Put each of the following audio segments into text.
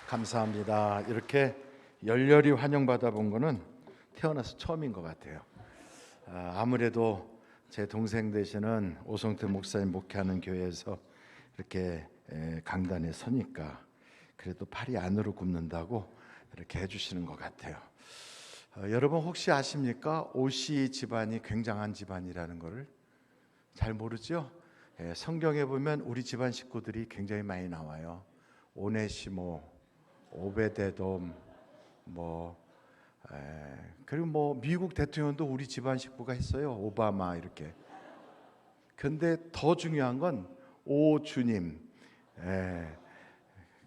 감사합니다. 이렇게 열렬히 환영받아 본 거는 태어나서 처음인 것 같아요. 아무래도 제 동생 되시는 오성태 목사님 목회하는 교회에서 이렇게 강단에 서니까 그래도 팔이 안으로 굽는다고 이렇게 해주시는 것 같아요. 여러분 혹시 아십니까? 오시 집안이 굉장한 집안이라는 것을 잘 모르죠? 성경에 보면 우리 집안 식구들이 굉장히 많이 나와요. 오네시모, 오베데돔, 그리고 미국 대통령도 우리 집안 식구가 했어요. 오바마 이렇게. 근데 더 중요한 건 오 주님.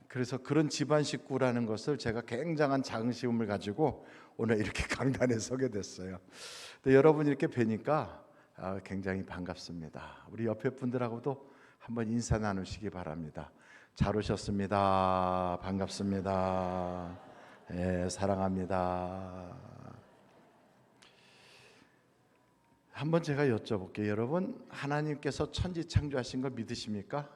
그래서 그런 집안 식구라는 것을 제가 굉장한 자긍심을 가지고 오늘 이렇게 강단에 서게 됐어요. 근데 여러분 이렇게 뵈니까 굉장히 반갑습니다. 우리 옆에 분들하고도 한번 인사 나누시기 바랍니다. 잘 오셨습니다. 반갑습니다. 사랑합니다. 한번 제가 여쭤볼게요. 여러분, 하나님께서 천지 창조하신 걸 믿으십니까?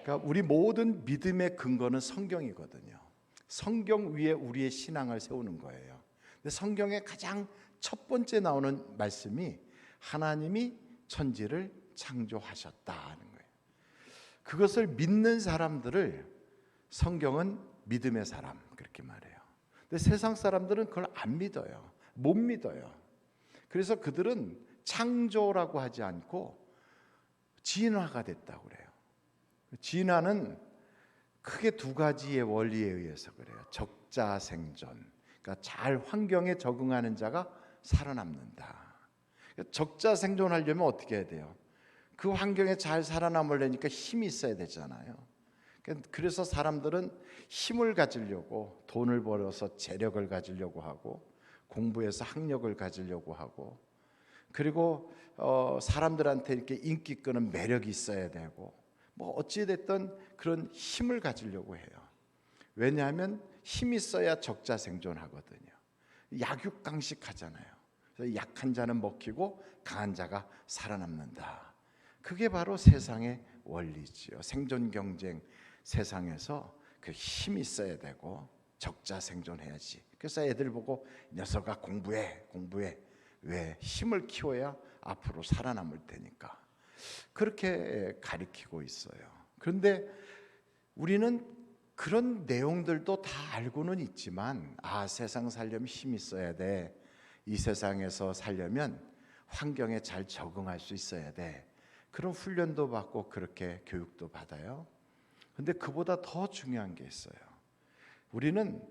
그러니까 우리 모든 믿음의 근거는 성경이거든요. 성경 위에 우리의 신앙을 세우는 거예요. 근데 성경의 가장 첫 번째 나오는 말씀이 하나님이 천지를 창조하셨다는 거예요. 그것을 믿는 사람들을 성경은 믿음의 사람 그렇게 말해요. 근데 세상 사람들은 그걸 안 믿어요. 못 믿어요. 그래서 그들은 창조라고 하지 않고 진화가 됐다고 그래요. 진화는 크게 두 가지의 원리에 의해서 그래요. 적자생존. 그러니까 잘 환경에 적응하는 자가 살아남는다. 적자생존하려면 어떻게 해야 돼요? 그 환경에 잘 살아남으려니까 힘이 있어야 되잖아요. 그래서 사람들은 힘을 가지려고 돈을 벌어서 재력을 가지려고 하고 공부해서 학력을 가지려고 하고 그리고 사람들한테 이렇게 인기 끄는 매력이 있어야 되고 어찌 됐든 그런 힘을 가지려고 해요. 왜냐하면 힘이 있어야 적자 생존하거든요. 약육강식 하잖아요. 그래서 약한 자는 먹히고 강한 자가 살아남는다. 그게 바로 세상의 원리지요. 생존 경쟁 세상에서 그 힘이 있어야 되고 적자 생존해야지. 그래서 애들 보고 녀석아 공부해. 왜? 힘을 키워야 앞으로 살아남을 테니까. 그렇게 가르치고 있어요. 그런데 우리는 그런 내용들도 다 알고는 있지만 세상 살려면 힘이 있어야 돼. 이 세상에서 살려면 환경에 잘 적응할 수 있어야 돼. 그런 훈련도 받고 그렇게 교육도 받아요. 근데 그보다 더 중요한 게 있어요. 우리는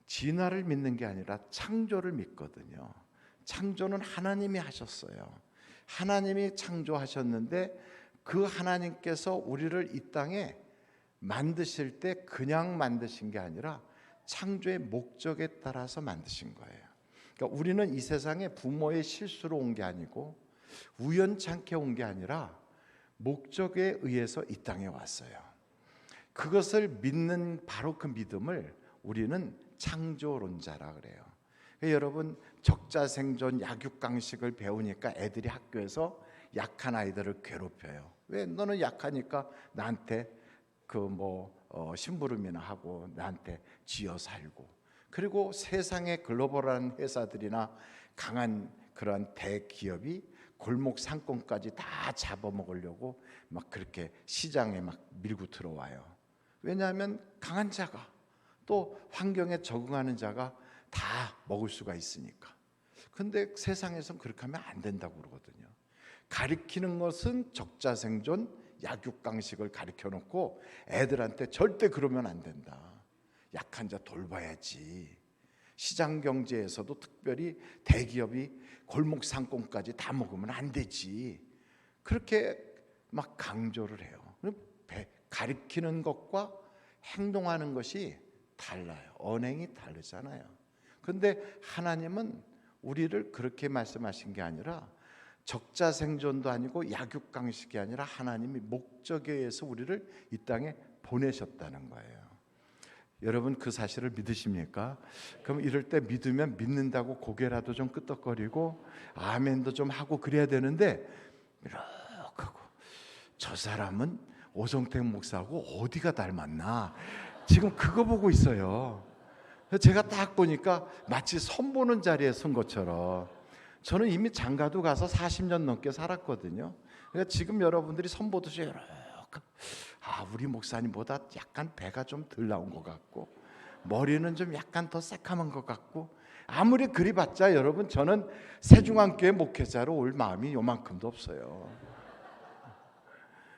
진화를 믿는 게 아니라 창조를 믿거든요. 창조는 하나님이 하셨어요. 하나님이 창조하셨는데 그 하나님께서 우리를 이 땅에 만드실 때 그냥 만드신 게 아니라 창조의 목적에 따라서 만드신 거예요. 그러니까 우리는 이 세상에 부모의 실수로 온 게 아니고 우연찮게 온 게 아니라 목적에 의해서 이 땅에 왔어요. 그것을 믿는 바로 그 믿음을 우리는 창조론자라 그래요. 여러분 적자생존 약육강식을 배우니까 애들이 학교에서 약한 아이들을 괴롭혀요. 왜? 너는 약하니까 나한테 심부름이나 하고 나한테 쥐어 살고. 그리고 세상의 글로벌한 회사들이나 강한 그런 대기업이 골목 상권까지 다 잡아먹으려고 막 그렇게 시장에 막 밀고 들어와요. 왜냐하면 강한 자가 또 환경에 적응하는 자가 다 먹을 수가 있으니까. 근데 세상에선 그렇게 하면 안 된다고 그러거든요. 가르치는 것은 적자생존 약육강식을 가르쳐 놓고 애들한테 절대 그러면 안 된다. 약한 자 돌봐야지. 시장 경제에서도 특별히 대기업이 골목 상권까지 다 먹으면 안 되지. 그렇게 막 강조를 해요. 가르치는 것과 행동하는 것이 달라요. 언행이 다르잖아요. 근데 하나님은 우리를 그렇게 말씀하신 게 아니라 적자생존도 아니고 약육강식이 아니라 하나님이 목적에 의해서 우리를 이 땅에 보내셨다는 거예요. 여러분 그 사실을 믿으십니까? 그럼 이럴 때 믿으면 믿는다고 고개라도 좀 끄덕거리고 아멘도 좀 하고 그래야 되는데 이렇게 하고 저 사람은 오성택 목사하고 어디가 닮았나? 지금 그거 보고 있어요. 제가 딱 보니까 마치 선 보는 자리에 선 것처럼, 저는 이미 장가도 가서 40년 넘게 살았거든요. 그러니까 지금 여러분들이 선 보듯이 이렇게, 우리 목사님보다 약간 배가 좀 덜 나온 것 같고 머리는 좀 약간 더 새카만 것 같고, 아무리 그리봤자 여러분, 저는 새중앙교회 목회자로 올 마음이 요만큼도 없어요.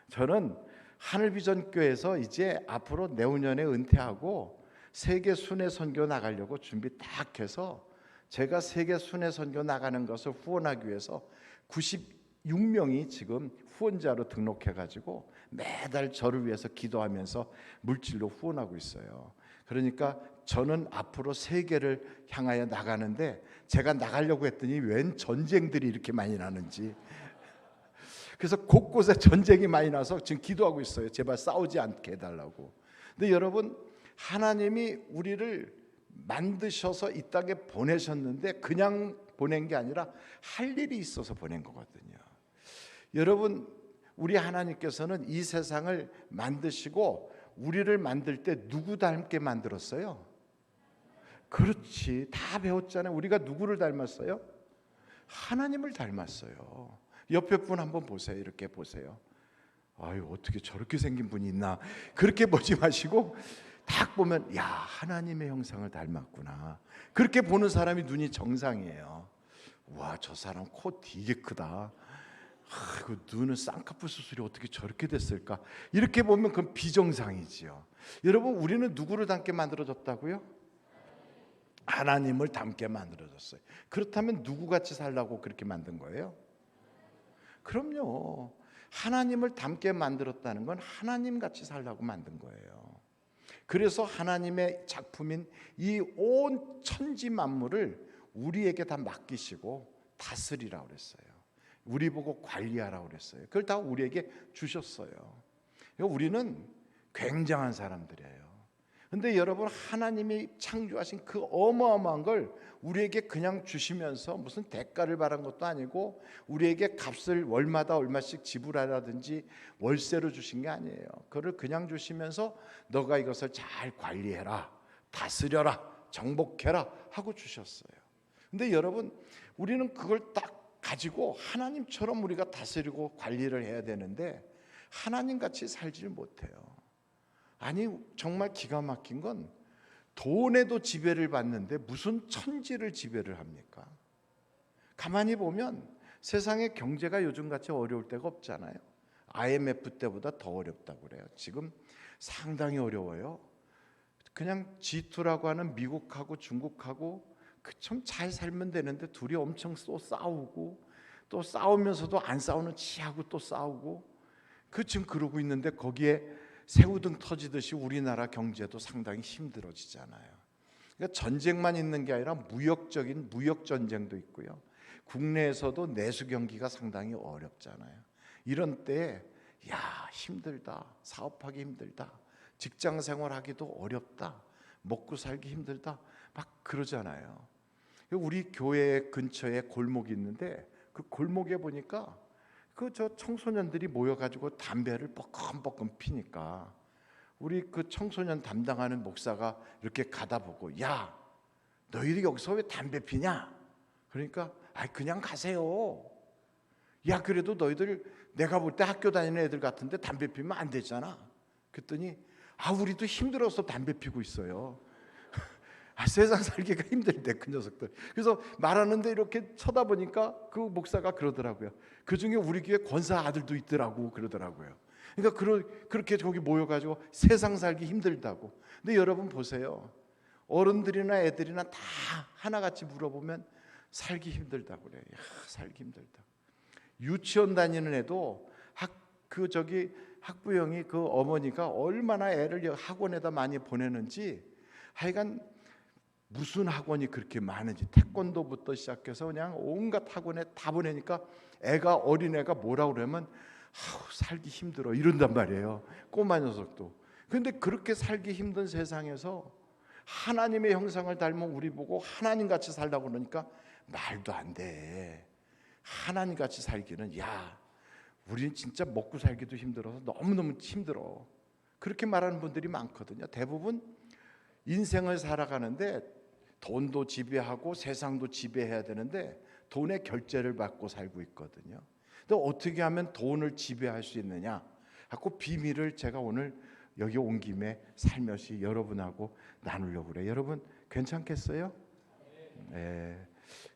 저는 하늘비전교회에서 이제 앞으로 내후년에 은퇴하고 세계 순회 선교 나가려고 준비 딱 해서, 제가 세계 순회 선교 나가는 것을 후원하기 위해서 96명이 지금 후원자로 등록해가지고 매달 저를 위해서 기도하면서 물질로 후원하고 있어요. 그러니까 저는 앞으로 세계를 향하여 나가는데, 제가 나가려고 했더니 웬 전쟁들이 이렇게 많이 나는지, 그래서 곳곳에 전쟁이 많이 나서 지금 기도하고 있어요. 제발 싸우지 않게 해달라고. 근데 여러분, 하나님이 우리를 만드셔서 이 땅에 보내셨는데 그냥 보낸 게 아니라 할 일이 있어서 보낸 거거든요. 여러분, 우리 하나님께서는 이 세상을 만드시고 우리를 만들 때 누구 닮게 만들었어요? 그렇지, 다 배웠잖아요. 우리가 누구를 닮았어요? 하나님을 닮았어요. 옆에 분 한번 보세요. 이렇게 보세요. 아유, 어떻게 저렇게 생긴 분이 있나, 그렇게 보지 마시고 딱 보면, 야, 하나님의 형상을 닮았구나. 그렇게 보는 사람이 눈이 정상이에요. 와, 저 사람 코 되게 크다. 그 눈은 쌍꺼풀 수술이 어떻게 저렇게 됐을까? 이렇게 보면 그건 비정상이지요. 여러분, 우리는 누구를 닮게 만들어졌다고요? 하나님을 닮게 만들어졌어요. 그렇다면 누구같이 살라고 그렇게 만든 거예요? 그럼요. 하나님을 닮게 만들었다는 건 하나님같이 살라고 만든 거예요. 그래서 하나님의 작품인 이 온 천지 만물을 우리에게 다 맡기시고 다스리라고 그랬어요. 우리 보고 관리하라고 그랬어요. 그걸 다 우리에게 주셨어요. 우리는 굉장한 사람들이에요. 근데 여러분, 하나님이 창조하신 그 어마어마한 걸 우리에게 그냥 주시면서 무슨 대가를 바란 것도 아니고, 우리에게 값을 월마다 얼마씩 지불하라든지 월세로 주신 게 아니에요. 그걸 그냥 주시면서 너가 이것을 잘 관리해라, 다스려라, 정복해라 하고 주셨어요. 근데 여러분, 우리는 그걸 딱 가지고 하나님처럼 우리가 다스리고 관리를 해야 되는데 하나님같이 살지를 못해요. 아니, 정말 기가 막힌 건, 돈에도 지배를 받는데 무슨 천지를 지배를 합니까? 가만히 보면 세상의 경제가 요즘같이 어려울 때가 없잖아요. IMF 때보다 더 어렵다고 그래요. 지금 상당히 어려워요. 그냥 G2라고 하는 미국하고 중국하고 좀 잘 살면 되는데 둘이 엄청 또 싸우고, 또 싸우면서도 안 싸우는 치하고 또 싸우고, 지금 그러고 있는데 거기에 새우등 터지듯이 우리나라 경제도 상당히 힘들어지잖아요. 그러니까 전쟁만 있는 게 아니라 무역적인 무역 전쟁도 있고요. 국내에서도 내수 경기가 상당히 어렵잖아요. 이런 때에 힘들다, 사업하기 힘들다, 직장 생활하기도 어렵다, 먹고 살기 힘들다 막 그러잖아요. 우리 교회 근처에 골목이 있는데 그 골목에 보니까 저 청소년들이 모여가지고 담배를 뻐끔뻐끔 피니까 우리 그 청소년 담당하는 목사가 이렇게 가다 보고, 야, 너희들 여기서 왜 담배 피냐? 그러니까 그냥 가세요. 야, 그래도 너희들 내가 볼 때 학교 다니는 애들 같은데 담배 피면 안 되잖아. 그랬더니 우리도 힘들어서 담배 피고 있어요. 세상 살기가 힘들대, 그 녀석들. 그래서 말하는데 이렇게 쳐다보니까 그 목사가 그러더라고요. 그 중에 우리 교회 권사 아들도 있더라고, 그러더라고요. 그러니까 그렇게 거기 모여가지고 세상 살기 힘들다고. 근데 여러분 보세요. 어른들이나 애들이나 다 하나같이 물어보면 살기 힘들다고 그래요. 살기 힘들다. 유치원 다니는 애도 학부형이 그 어머니가 얼마나 애를 학원에다 많이 보내는지, 하여간 무슨 학원이 그렇게 많은지, 태권도부터 시작해서 그냥 온갖 학원에 다 보내니까 어린애가 뭐라 그러면 살기 힘들어 이런단 말이에요. 꼬마 녀석도. 그런데 그렇게 살기 힘든 세상에서 하나님의 형상을 닮은 우리 보고 하나님같이 살라고 그러니까 말도 안 돼. 하나님같이 살기는, 우리는 진짜 먹고 살기도 힘들어서 너무너무 힘들어. 그렇게 말하는 분들이 많거든요. 대부분 인생을 살아가는데 돈도 지배하고 세상도 지배해야 되는데 돈의 결제를 받고 살고 있거든요. 또 어떻게 하면 돈을 지배할 수 있느냐 하고 비밀을 제가 오늘 여기 온 김에 살며시 여러분하고 나누려고 그래요. 여러분 괜찮겠어요? 네.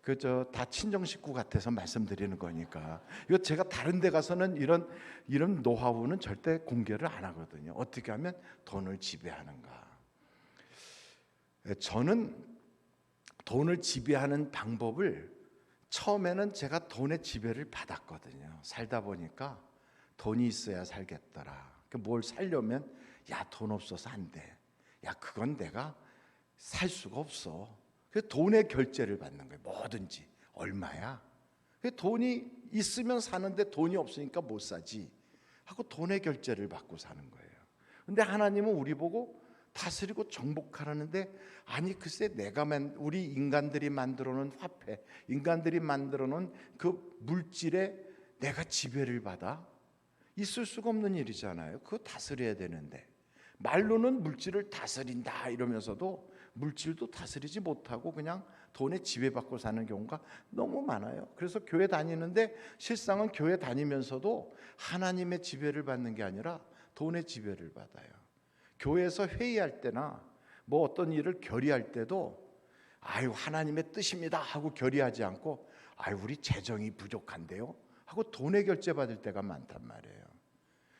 그저 다 친정 식구 같아서 말씀드리는 거니까. 이거 제가 다른 데 가서는 이런 노하우는 절대 공개를 안 하거든요. 어떻게 하면 돈을 지배하는가. 저는 돈을 지배하는 방법을 처음에는 제가 돈의 지배를 받았거든요. 살다 보니까 돈이 있어야 살겠더라. 뭘 살려면 야, 돈 없어서 안 돼. 야, 그건 내가 살 수가 없어. 그래서 돈의 결제를 받는 거예요. 뭐든지. 얼마야? 돈이 있으면 사는데 돈이 없으니까 못 사지 하고 돈의 결제를 받고 사는 거예요. 근데 하나님은 우리 보고 다스리고 정복하라는데, 아니 글쎄 우리 인간들이 만들어 놓은 화폐, 인간들이 만들어 놓은 그 물질에 내가 지배를 받아? 있을 수가 없는 일이잖아요. 그거 다스려야 되는데, 말로는 물질을 다스린다 이러면서도 물질도 다스리지 못하고 그냥 돈에 지배받고 사는 경우가 너무 많아요. 그래서 교회 다니는데 실상은 교회 다니면서도 하나님의 지배를 받는 게 아니라 돈의 지배를 받아요. 교회에서 회의할 때나 뭐 어떤 일을 결의할 때도 아유 하나님의 뜻입니다 하고 결의하지 않고 아유 우리 재정이 부족한데요 하고 돈의 결제 받을 때가 많단 말이에요.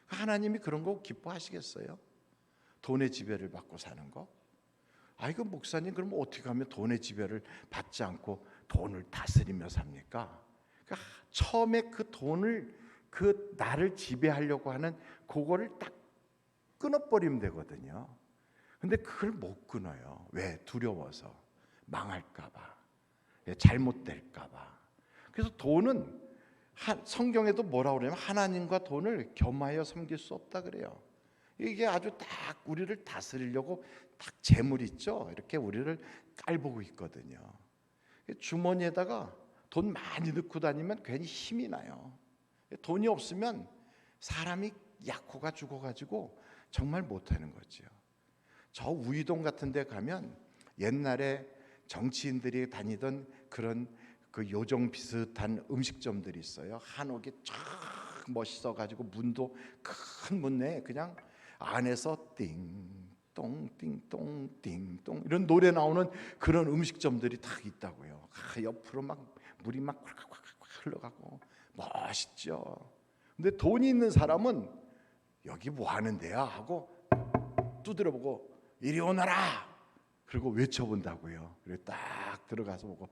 하나님이 그런 거 기뻐하시겠어요? 돈의 지배를 받고 사는 거? 아이고 목사님 그럼 어떻게 하면 돈의 지배를 받지 않고 돈을 다스리며 삽니까? 그러니까 처음에 그 돈을 그 나를 지배하려고 하는 그거를 딱 끊어버리면 되거든요. 근데 그걸 못 끊어요. 왜? 두려워서 망할까 봐, 잘못될까 봐. 그래서 돈은 성경에도 뭐라고 그러냐면 하나님과 돈을 겸하여 섬길 수 없다 그래요. 이게 아주 딱 우리를 다스리려고 딱 재물 있죠. 이렇게 우리를 깔보고 있거든요. 주머니에다가 돈 많이 넣고 다니면 괜히 힘이 나요. 돈이 없으면 사람이 약호가 죽어가지고 정말 못하는 거죠. 저 우이동 같은 데 가면 옛날에 정치인들이 다니던 그런 그 요정 비슷한 음식점들이 있어요. 한옥이 쫙 멋있어가지고 문도 큰 문에 그냥 안에서 띵동 띵동 띵동 이런 노래 나오는 그런 음식점들이 딱 있다고요. 옆으로 막 물이 막 콱콱콱 흘러가고 멋있죠. 근데 돈이 있는 사람은 여기 뭐 하는 데야 하고 두드려보고 이리 오너라 그리고 외쳐본다고요. 그리고 딱 들어가서 보고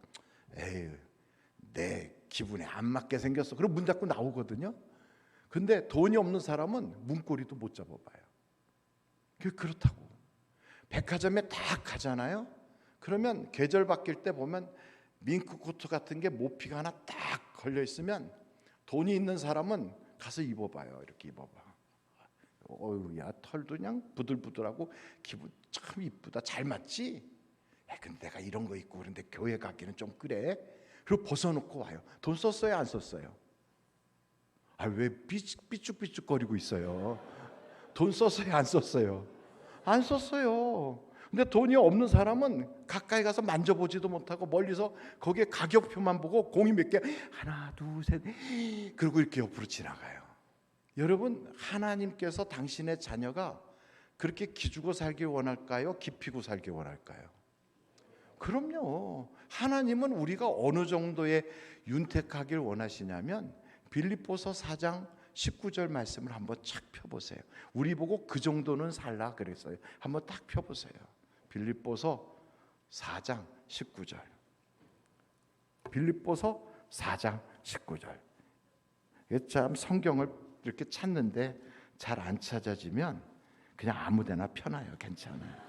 에휴 내 기분에 안 맞게 생겼어. 그리고 문 닫고 나오거든요. 근데 돈이 없는 사람은 문고리도 못 잡아봐요. 그렇다고. 백화점에 딱 가잖아요. 그러면 계절 바뀔 때 보면 밍크 코트 같은 게 모피가 하나 딱 걸려 있으면 돈이 있는 사람은 가서 입어봐요. 이렇게 입어봐. 어우야 털도 그냥 부들부들하고 기분 참 이쁘다. 잘 맞지? 근데 내가 이런 거 입고 그런데 교회 가기는 좀 그래. 그리고 벗어놓고 와요. 돈 썼어요? 안 썼어요? 왜 삐죽삐죽거리고 있어요? 돈 썼어요? 안 썼어요? 안 썼어요. 근데 돈이 없는 사람은 가까이 가서 만져보지도 못하고 멀리서 거기에 가격표만 보고 공이 몇 개 하나 둘 셋 그리고 이렇게 옆으로 지나가요. 여러분 하나님께서 당신의 자녀가 그렇게 기주고 살길 원할까요? 기피고 살길 원할까요? 그럼요. 하나님은 우리가 어느 정도의 윤택하길 원하시냐면 빌립보서 4장 19절 말씀을 한번 착 펴보세요. 우리 보고 그 정도는 살라 그랬어요. 한번 딱 펴보세요. 빌립보서 4장 19절. 빌립보서 4장 19절. 참 성경을 이렇게 찾는데 잘 안 찾아지면 그냥 아무데나 펴놔요. 괜찮아요.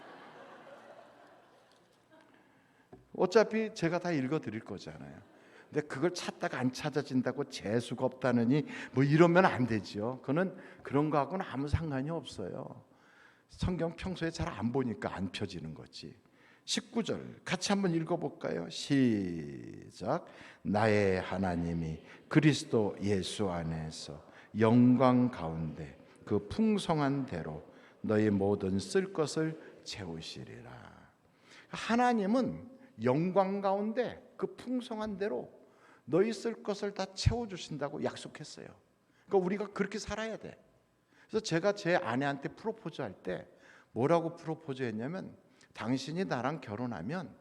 어차피 제가 다 읽어드릴 거잖아요. 근데 그걸 찾다가 안 찾아진다고 재수가 없다느니 뭐 이러면 안 되죠. 그런 거하고는 아무 상관이 없어요. 성경 평소에 잘 안 보니까 안 펴지는 거지. 19절 같이 한번 읽어볼까요? 시작. 나의 하나님이 그리스도 예수 안에서 영광 가운데 그 풍성한 대로 너희 모든 쓸 것을 채우시리라. 하나님은 영광 가운데 그 풍성한 대로 너희 쓸 것을 다 채워주신다고 약속했어요. 그러니까 우리가 그렇게 살아야 돼. 그래서 제가 제 아내한테 프로포즈할 때 뭐라고 프로포즈했냐면, 당신이 나랑 결혼하면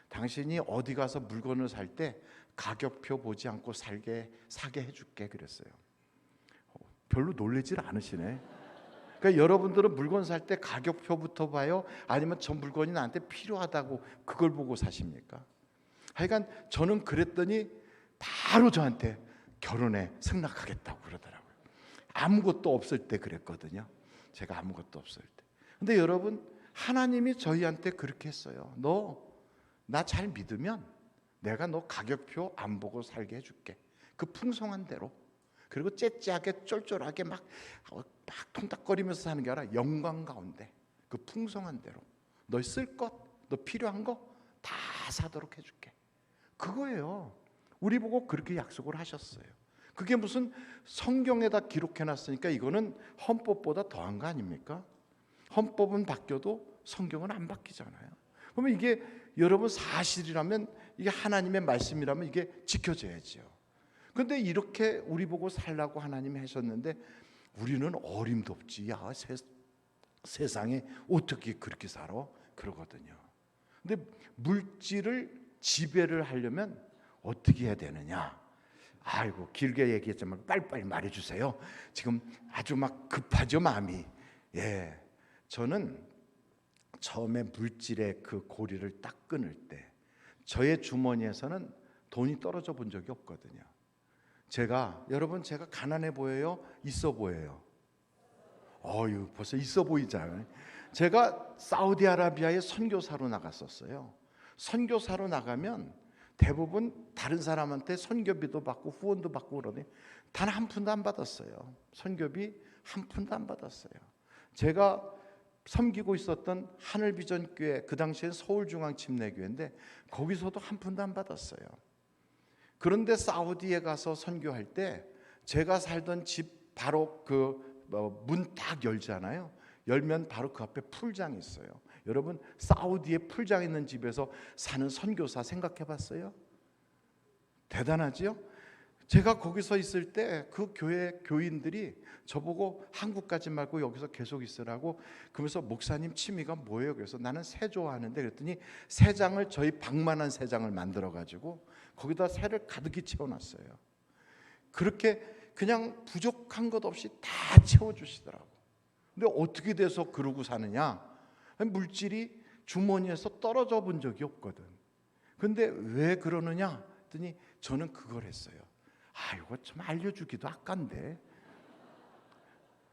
당신이 어디 가서 물건을 살 때 가격표 보지 않고 사게 해줄게 그랬어요. 별로 놀라질 않으시네. 그러니까 여러분들은 물건 살 때 가격표부터 봐요? 아니면 저 물건이 나한테 필요하다고 그걸 보고 사십니까? 하여간 저는 그랬더니 바로 저한테 결혼에 승낙하겠다고 그러더라고요. 아무것도 없을 때 그랬거든요. 제가 아무것도 없을 때. 근데 여러분, 하나님이 저희한테 그렇게 했어요. 너 나 잘 믿으면 내가 너 가격표 안 보고 살게 해줄게. 그 풍성한 대로. 그리고 째째하게 쫄쫄하게 막 통닭거리면서 사는 게 아니라 영광 가운데 그 풍성한 대로 너 쓸 것, 너 필요한 거 다 사도록 해줄게. 그거예요. 우리 보고 그렇게 약속을 하셨어요. 그게 무슨 성경에다 기록해놨으니까 이거는 헌법보다 더한 거 아닙니까? 헌법은 바뀌어도 성경은 안 바뀌잖아요. 그러면 이게 여러분 사실이라면, 이게 하나님의 말씀이라면 이게 지켜져야죠. 그런데 이렇게 우리 보고 살라고 하나님이 하셨는데 우리는 어림도 없지. 야, 세상에 어떻게 그렇게 살아? 그러거든요. 근데 물질을 지배를 하려면 어떻게 해야 되느냐? 아이고, 길게 얘기했지만 빨리빨리 말해주세요. 지금 아주 막 급하죠, 마음이. 예, 저는 처음에 물질의 그 고리를 딱 끊을 때 저의 주머니에서는 돈이 떨어져 본 적이 없거든요. 여러분 제가 가난해 보여요? 있어 보여요? 벌써 있어 보이잖아요. 제가 사우디아라비아에 선교사로 나갔었어요. 선교사로 나가면 대부분 다른 사람한테 선교비도 받고 후원도 받고 그러더니 단 한 푼도 안 받았어요. 선교비 한 푼도 안 받았어요. 제가 섬기고 있었던 하늘비전교회, 그 당시엔 서울중앙침례교회인데 거기서도 한 푼도 안 받았어요. 그런데 사우디에 가서 선교할 때 제가 살던 집 바로 그 문 딱 열잖아요. 열면 바로 그 앞에 풀장이 있어요. 여러분, 사우디에 풀장 있는 집에서 사는 선교사 생각해 봤어요? 대단하지요? 제가 거기서 있을 때 그 교회 교인들이 저보고 한국 가지 말고 여기서 계속 있으라고, 그러면서 목사님 취미가 뭐예요? 그래서 나는 새 좋아하는데, 그랬더니 새장을, 저희 방만한 새장을 만들어 가지고 거기다 새를 가득히 채워놨어요. 그렇게 그냥 부족한 것 없이 다 채워주시더라고. 근데 어떻게 돼서 그러고 사느냐? 물질이 주머니에서 떨어져 본 적이 없거든. 근데 왜 그러느냐 했더니 저는 그걸 했어요. 이거 좀 알려주기도 아까운데.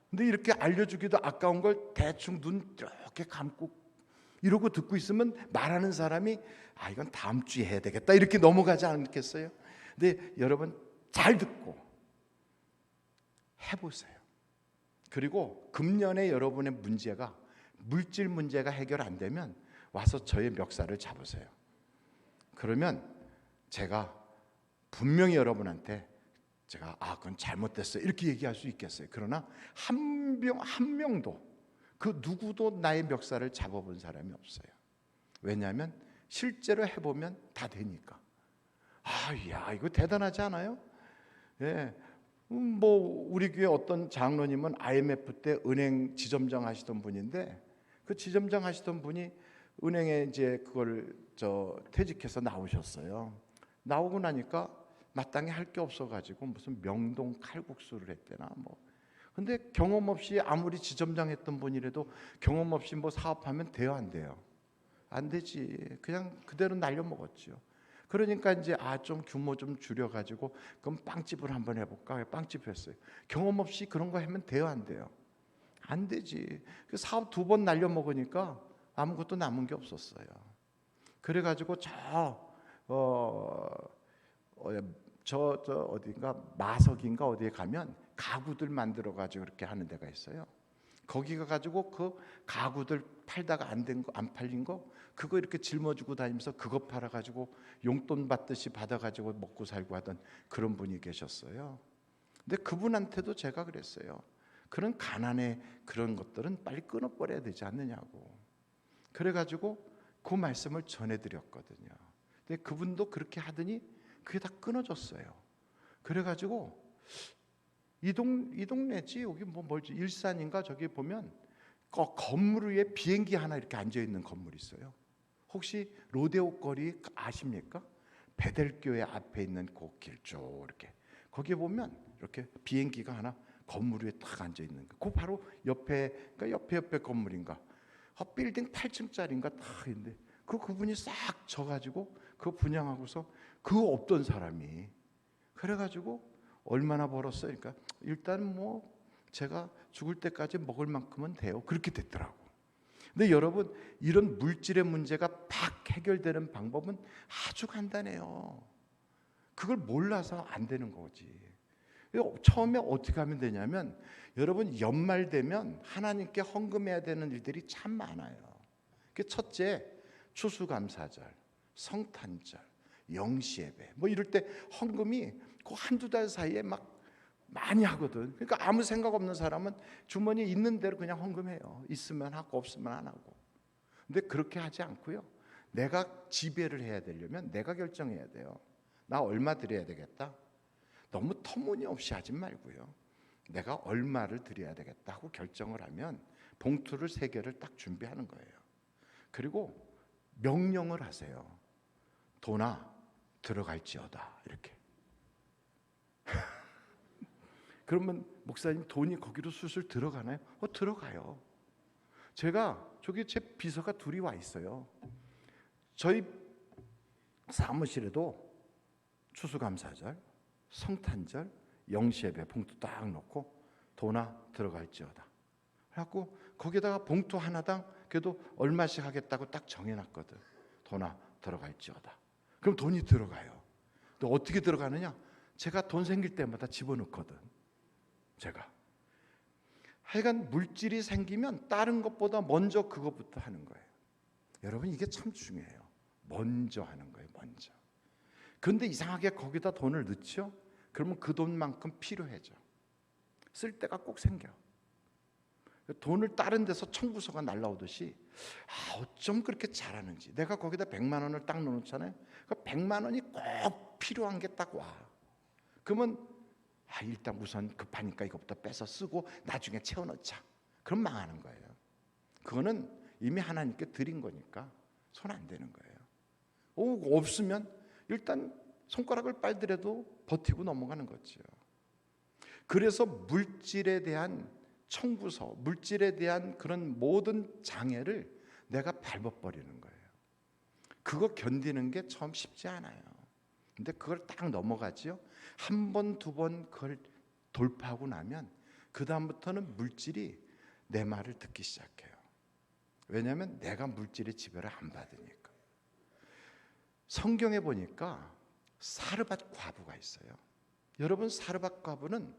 근데 이렇게 알려주기도 아까운 걸 대충 눈 이렇게 감고 이러고 듣고 있으면 말하는 사람이 이건 다음 주에 해야 되겠다 이렇게 넘어가지 않겠어요? 근데 여러분 잘 듣고 해보세요. 그리고 금년에 여러분의 문제가, 물질 문제가 해결 안 되면 와서 저의 멱살을 잡으세요. 그러면 제가 분명히 여러분한테 제가 그건 잘못됐어요 이렇게 얘기할 수 있겠어요. 그러나 한 명도, 그 누구도 나의 멱살을 잡아본 사람이 없어요. 왜냐하면 실제로 해보면 다 되니까. 이거 대단하지 않아요? 예. 우리 교회 어떤 장로님은 IMF 때 은행 지점장 하시던 분인데, 그 지점장 하시던 분이 은행에 이제 그걸 퇴직해서 나오셨어요. 나오고 나니까 마땅히 할 게 없어가지고 무슨 명동 칼국수를 했대나 근데 경험 없이 아무리 지점장 했던 분이라도 경험 없이 사업하면 돼요, 안 돼요? 안 되지. 그냥 그대로 날려먹었죠. 그러니까 이제 좀 규모 좀 줄여가지고 그럼 빵집을 한번 해볼까? 빵집 했어요. 경험 없이 그런 거 하면 돼요, 안 돼요? 안 되지. 그 사업 2번 날려먹으니까 아무것도 남은 게 없었어요. 그래가지고 어딘가 마석인가 어디에 가면 가구들 만들어 가지고 그렇게 하는 데가 있어요. 거기 가가지고 그 가구들 팔다가 안 된 거, 안 팔린 거 그거 이렇게 짊어지고 다니면서 그거 팔아가지고 용돈 받듯이 받아가지고 먹고 살고 하던 그런 분이 계셨어요. 근데 그분한테도 제가 그랬어요. 그런 가난의 그런 것들은 빨리 끊어버려야 되지 않느냐고. 그래가지고 그 말씀을 전해드렸거든요. 근데 그분도 그렇게 하더니 그게 다 끊어졌어요. 그래가지고 이 동네지, 여기 뭐 멀지, 일산인가, 저기 보면 건물 위에 비행기 하나 이렇게 앉아 있는 건물이 있어요. 혹시 로데오 거리 아십니까? 베델교회 앞에 있는 그 길 쭉 이렇게, 거기에 보면 이렇게 비행기가 하나 건물 위에 딱 앉아 있는 거. 그 바로 옆에, 그러니까 옆에 건물인가, 빌딩 8층짜리인가 딱 있는데, 그분이 싹 져가지고 그 분양하고서 그 없던 사람이, 그래가지고 얼마나 벌었어요? 그러니까 일단 뭐 제가 죽을 때까지 먹을 만큼은 돼요. 그렇게 됐더라고. 근데 여러분, 이런 물질의 문제가 팍 해결되는 방법은 아주 간단해요. 그걸 몰라서 안 되는 거지. 처음에 어떻게 하면 되냐면, 여러분, 연말 되면 하나님께 헌금해야 되는 일들이 참 많아요. 첫째, 추수감사절, 성탄절, 영시예배, 뭐 이럴 때 헌금이 그 한두 달 사이에 막 많이 하거든. 그러니까 아무 생각 없는 사람은 주머니에 있는 대로 그냥 헌금해요. 있으면 하고 없으면 안 하고. 근데 그렇게 하지 않고요, 내가 지배를 해야 되려면 내가 결정해야 돼요. 나 얼마 드려야 되겠다. 너무 터무니없이 하지 말고요, 내가 얼마를 드려야 되겠다 하고 결정을 하면 봉투를 3개를 딱 준비하는 거예요. 그리고 명령을 하세요. 도나 들어갈지어다, 이렇게. 그러면 목사님, 돈이 거기로 술술 들어가나요? 들어가요. 제가 저기 제 비서가 둘이 와 있어요. 저희 사무실에도 추수감사절, 성탄절, 영시예배 봉투 딱 넣고 도나 들어갈지어다. 그래갖고 거기다가 봉투 하나당 그래도 얼마씩 하겠다고 딱 정해놨거든. 도나 들어갈지어다. 그럼 돈이 들어가요. 또 어떻게 들어가느냐? 제가 돈 생길 때마다 집어넣거든. 제가 하여간 물질이 생기면 다른 것보다 먼저 그것부터 하는 거예요. 여러분, 이게 참 중요해요. 먼저 하는 거예요. 먼저. 그런데 이상하게 거기다 돈을 넣죠? 그러면 그 돈만큼 필요해져. 쓸 때가 꼭 생겨. 돈을 다른 데서 청구서가 날라오듯이, 어쩜 그렇게 잘하는지. 내가 거기다 100만 원을 딱 넣어놓잖아요. 그 100만 원이 꼭 필요한 게 딱 와. 그러면 일단 우선 급하니까 이것부터 빼서 쓰고 나중에 채워넣자. 그럼 망하는 거예요. 그거는 이미 하나님께 드린 거니까 손 안 대는 거예요. 없으면 일단 손가락을 빨더라도 버티고 넘어가는 거죠. 그래서 물질에 대한 청구서, 물질에 대한 그런 모든 장애를 내가 밟아버리는 거예요. 그거 견디는 게 처음 쉽지 않아요. 근데 그걸 딱 넘어가지요. 한 번, 두 번 그걸 돌파하고 나면 그 다음부터는 물질이 내 말을 듣기 시작해요. 왜냐하면 내가 물질의 지배를 안 받으니까. 성경에 보니까 사르밧 과부가 있어요. 여러분, 사르밧 과부는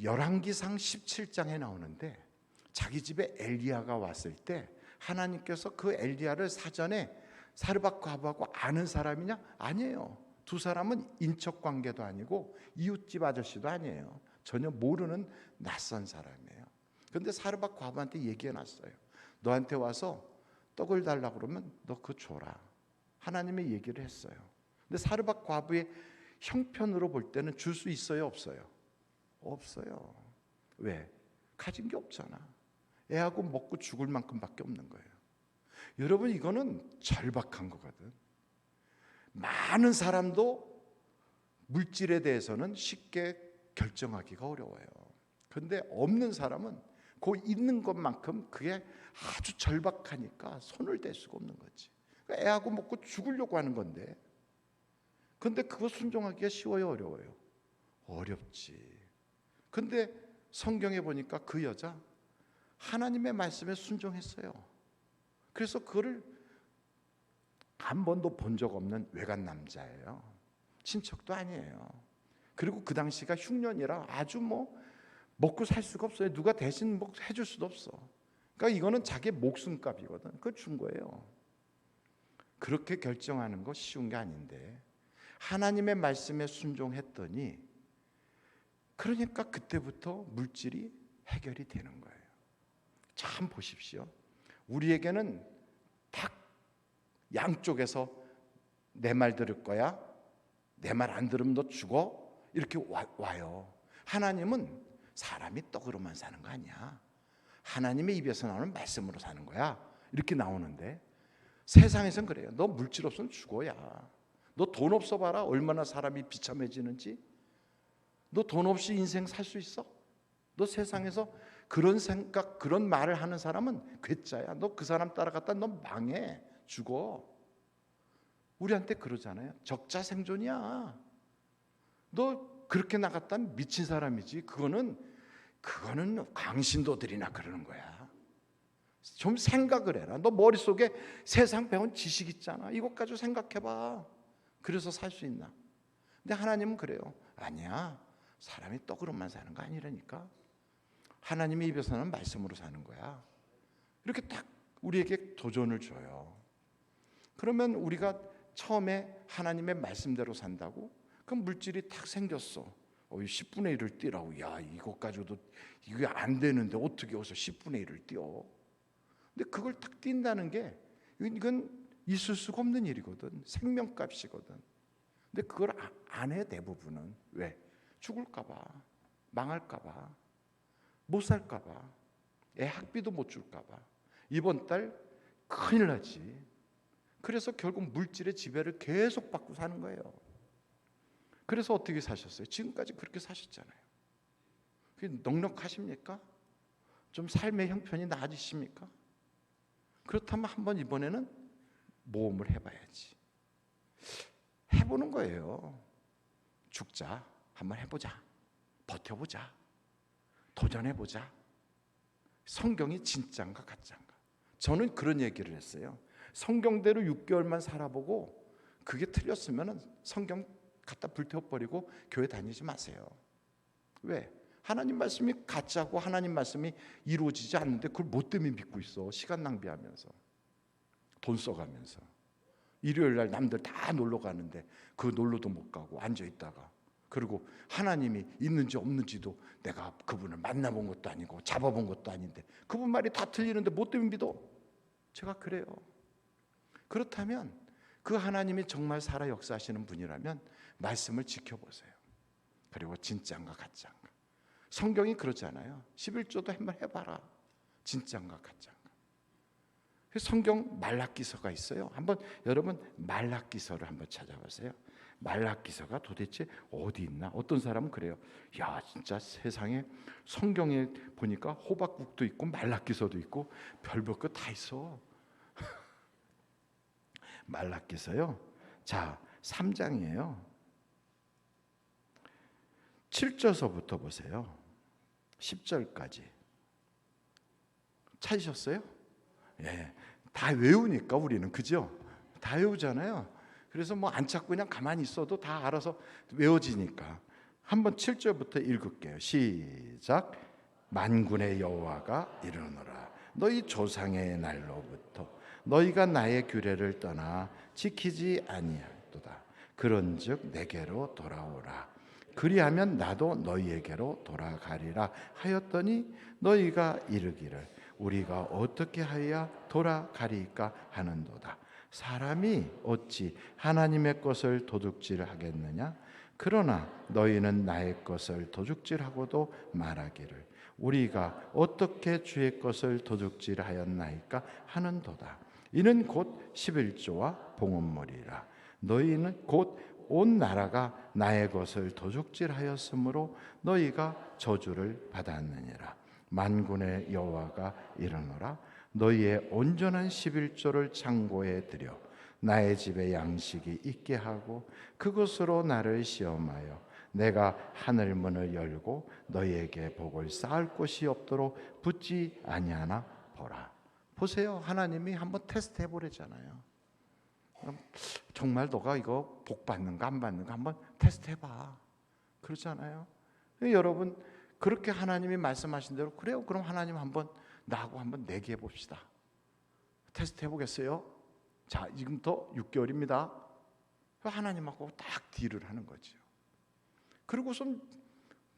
열왕기상 17장에 나오는데, 자기 집에 엘리야가 왔을 때 하나님께서 그 엘리야를 사전에 사르밧 과부하고 아는 사람이냐? 아니에요. 두 사람은 인척 관계도 아니고 이웃집 아저씨도 아니에요. 전혀 모르는 낯선 사람이에요. 그런데 사르밧 과부한테 얘기해놨어요. 너한테 와서 떡을 달라고 그러면 너 그거 줘라. 하나님의 얘기를 했어요. 근데 사르밧 과부의 형편으로 볼 때는 줄 수 있어요, 없어요? 없어요. 왜? 가진 게 없잖아. 애하고 먹고 죽을 만큼밖에 없는 거예요. 여러분, 이거는 절박한 거거든. 많은 사람도 물질에 대해서는 쉽게 결정하기가 어려워요. 그런데 없는 사람은 그 있는 것만큼 그게 아주 절박하니까 손을 댈 수가 없는 거지. 그러니까 애하고 먹고 죽으려고 하는 건데, 근데 그거 순종하기가 쉬워요, 어려워요? 어렵지. 근데 성경에 보니까 그 여자 하나님의 말씀에 순종했어요. 그래서 그거를 한 번도 본 적 없는 외간 남자예요. 친척도 아니에요. 그리고 그 당시가 흉년이라 아주 먹고 살 수가 없어요. 누가 대신 해줄 수도 없어. 그러니까 이거는 자기 목숨값이거든. 그걸 준 거예요. 그렇게 결정하는 거 쉬운 게 아닌데 하나님의 말씀에 순종했더니, 그러니까 그때부터 물질이 해결이 되는 거예요. 참 보십시오. 우리에게는 딱 양쪽에서 내 말 들을 거야, 내 말 안 들으면 너 죽어, 이렇게 와요. 하나님은 사람이 떡으로만 사는 거 아니야. 하나님의 입에서 나오는 말씀으로 사는 거야. 이렇게 나오는데 세상에선 그래요. 너 물질 없으면 죽어야. 너 돈 없어 봐라. 얼마나 사람이 비참해지는지. 너 돈 없이 인생 살 수 있어? 너 세상에서 그런 생각, 그런 말을 하는 사람은 괴짜야. 너 그 사람 따라갔다 너 망해. 죽어. 우리한테 그러잖아요. 적자생존이야. 너 그렇게 나갔다면 미친 사람이지. 그거는 강신도들이나 그러는 거야. 좀 생각을 해라. 너 머릿속에 세상 배운 지식 있잖아. 이것 가지고 생각해봐. 그래서 살 수 있나? 근데 하나님은 그래요. 아니야. 사람이 떡으로만 사는 거 아니라니까. 하나님의 입에서는 말씀으로 사는 거야. 이렇게 딱 우리에게 도전을 줘요. 그러면 우리가 처음에 하나님의 말씀대로 산다고? 그럼 물질이 딱 생겼어. 10분의 1을 띄라고. 야, 이것 가지고도 이게 안 되는데 어떻게 어서 10분의 1을 띄어? 근데 그걸 딱 띈다는 게 이건 있을 수가 없는 일이거든. 생명값이거든. 근데 그걸 안 해, 대부분은. 왜? 죽을까 봐, 망할까 봐, 못 살까 봐, 애 학비도 못 줄까 봐, 이번 달 큰일 나지. 그래서 결국 물질의 지배를 계속 받고 사는 거예요. 그래서 어떻게 사셨어요? 지금까지 그렇게 사셨잖아요. 그게 넉넉하십니까? 좀 삶의 형편이 나아지십니까? 그렇다면 한번 이번에는 모험을 해봐야지. 해보는 거예요. 죽자. 한번 해보자. 버텨보자. 도전해보자. 성경이 진짜인가 가짜인가? 저는 그런 얘기를 했어요. 성경대로 6개월만 살아보고 그게 틀렸으면 성경 갖다 불태워버리고 교회 다니지 마세요. 왜? 하나님 말씀이 가짜고 하나님 말씀이 이루어지지 않는데 그걸 뭐 때문에 믿고 있어? 시간 낭비하면서, 돈 써가면서. 일요일날 남들 다 놀러 가는데 그 놀러도 못 가고 앉아있다가, 그리고 하나님이 있는지 없는지도 내가 그분을 만나본 것도 아니고 잡아본 것도 아닌데 그분 말이 다 틀리는데 뭐 때문에 믿어? 제가 그래요. 그렇다면 그 하나님이 정말 살아 역사하시는 분이라면 말씀을 지켜보세요. 그리고 진짜인가 가짜인가. 성경이 그러잖아요. 11조도 한번 해봐라. 진짜인가 가짜인가. 성경 말라기서가 있어요. 한번 여러분 말라기서를 한번 찾아보세요. 말라기서가 도대체 어디 있나? 어떤 사람은 그래요. 야, 진짜 세상에 성경에 보니까 호박국도 있고 말라기서도 있고 별별 거 다 있어. 말라기서요. 자, 3장이에요. 7절서부터 보세요. 10절까지. 찾으셨어요? 예, 다 외우니까 우리는, 그죠? 다 외우잖아요. 그래서 뭐 안 찾고 그냥 가만히 있어도 다 알아서 외워지니까. 한번 7절부터 읽을게요. 시작. 만군의 여호와가 이르노라. 너희 조상의 날로부터 너희가 나의 규례를 떠나 지키지 아니하도다. 그런즉 내게로 돌아오라. 그리하면 나도 너희에게로 돌아가리라 하였더니 너희가 이르기를 우리가 어떻게 하여야 돌아가리까 하는도다. 사람이 어찌 하나님의 것을 도둑질하겠느냐? 그러나 너희는 나의 것을 도둑질하고도 말하기를 우리가 어떻게 주의 것을 도둑질하였나이까 하는도다. 이는 곧 11조와 봉헌물이라. 너희는 곧 온 나라가 나의 것을 도둑질하였으므로 너희가 저주를 받았느니라. 만군의 여호와가 이르노라. 너희의 온전한 11조를 창고에 들여 나의 집에 양식이 있게 하고 그것으로 나를 시험하여 내가 하늘 문을 열고 너희에게 복을 쌓을 곳이 없도록 붙지 아니하나 보라. 보세요. 하나님이 한번 테스트 해보래잖아요. 그럼 정말 너가 이거 복 받는가 안 받는가 한번 테스트 해봐. 그렇잖아요. 여러분 그렇게 하나님이 말씀하신 대로 그래요. 그럼 하나님 한번 나하고 한번 내기해 봅시다. 테스트 해보겠어요? 자, 지금부터 6개월입니다. 하나님하고 딱 딜을 하는 거죠. 그리고 좀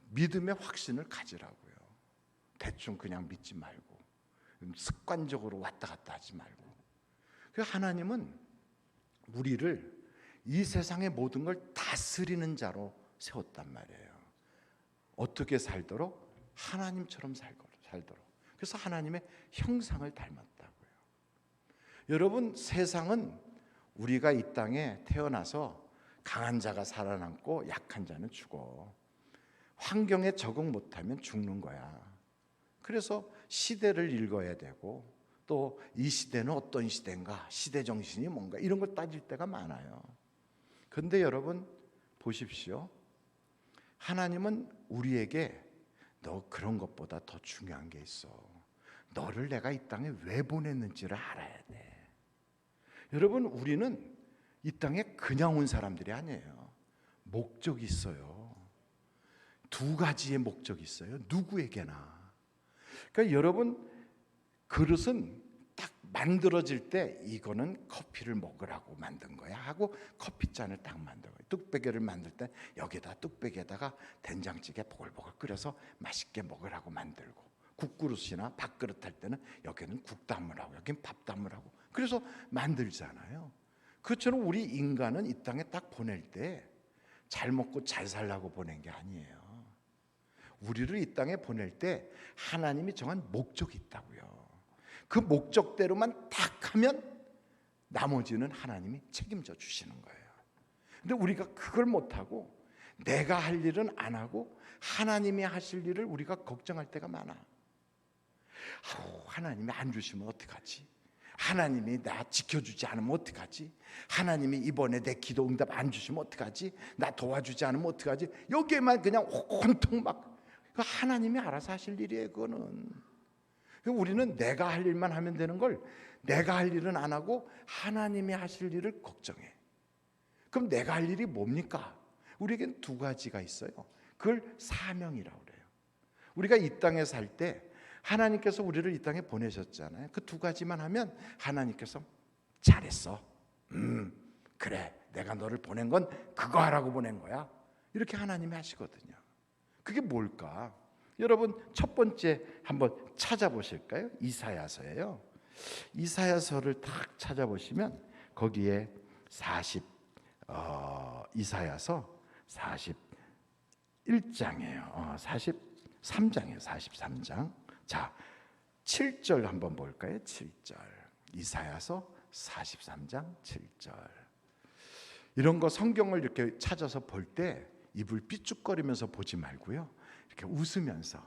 믿음의 확신을 가지라고요. 대충 그냥 믿지 말고 습관적으로 왔다 갔다 하지 말고. 그 하나님은 우리를 이 세상의 모든 걸 다스리는 자로 세웠단 말이에요. 어떻게 살도록? 하나님처럼 살도록. 그래서 하나님의 형상을 닮았다고요. 여러분, 세상은 우리가 이 땅에 태어나서 강한 자가 살아남고 약한 자는 죽어. 환경에 적응 못하면 죽는 거야. 그래서 시대를 읽어야 되고, 또 이 시대는 어떤 시대인가, 시대 정신이 뭔가, 이런 걸 따질 때가 많아요. 그런데 여러분 보십시오. 하나님은 우리에게 너 그런 것보다 더 중요한 게 있어. 너를 내가 이 땅에 왜 보냈는지를 알아야 돼. 여러분, 우리는 이 땅에 그냥 온 사람들이 아니에요. 목적이 있어요. 두 가지의 목적이 있어요. 누구에게나. 그러니까 여러분, 그릇은 딱 만들어질 때 이거는 커피를 먹으라고 만든 거야 하고 커피잔을 딱 만들어요. 뚝배기를 만들 때 여기다 뚝배기에다가 된장찌개 보글보글 끓여서 맛있게 먹으라고 만들고, 국그릇이나 밥그릇 할 때는 여기는 국 담으라고, 여기는 밥 담으라고, 그래서 만들잖아요. 그처럼 우리 인간은 이 땅에 딱 보낼 때 잘 먹고 잘 살라고 보낸 게 아니에요. 우리를 이 땅에 보낼 때 하나님이 정한 목적이 있다고요. 그 목적대로만 딱 하면 나머지는 하나님이 책임져 주시는 거예요. 근데 우리가 그걸 못하고 내가 할 일은 안 하고 하나님이 하실 일을 우리가 걱정할 때가 많아. 하나님이 안 주시면 어떡하지? 하나님이 나 지켜주지 않으면 어떡하지? 하나님이 이번에 내 기도 응답 안 주시면 어떡하지? 나 도와주지 않으면 어떡하지? 여기에만 그냥 온통 막, 하나님이 알아서 하실 일이에요. 그거는. 우리는 내가 할 일만 하면 되는 걸 내가 할 일은 안 하고 하나님이 하실 일을 걱정해. 그럼 내가 할 일이 뭡니까? 우리에겐 두 가지가 있어요. 그걸 사명이라고 그래요. 우리가 이 땅에 살 때 하나님께서 우리를 이 땅에 보내셨잖아요. 그 두 가지만 하면 하나님께서 잘했어. 그래, 내가 너를 보낸 건 그거 하라고 보낸 거야. 이렇게 하나님이 하시거든요. 그게 뭘까? 여러분, 첫 번째 한번 찾아보실까요? 이사야서예요. 이사야서를 딱 찾아보시면 거기에 이사야서 41장이에요. 43장이에요. 43장. 자, 7절 한번 볼까요? 7절. 이사야서 43장 7절. 이런 거 성경을 이렇게 찾아서 볼 때 입을 삐죽거리면서 보지 말고요. 이렇게 웃으면서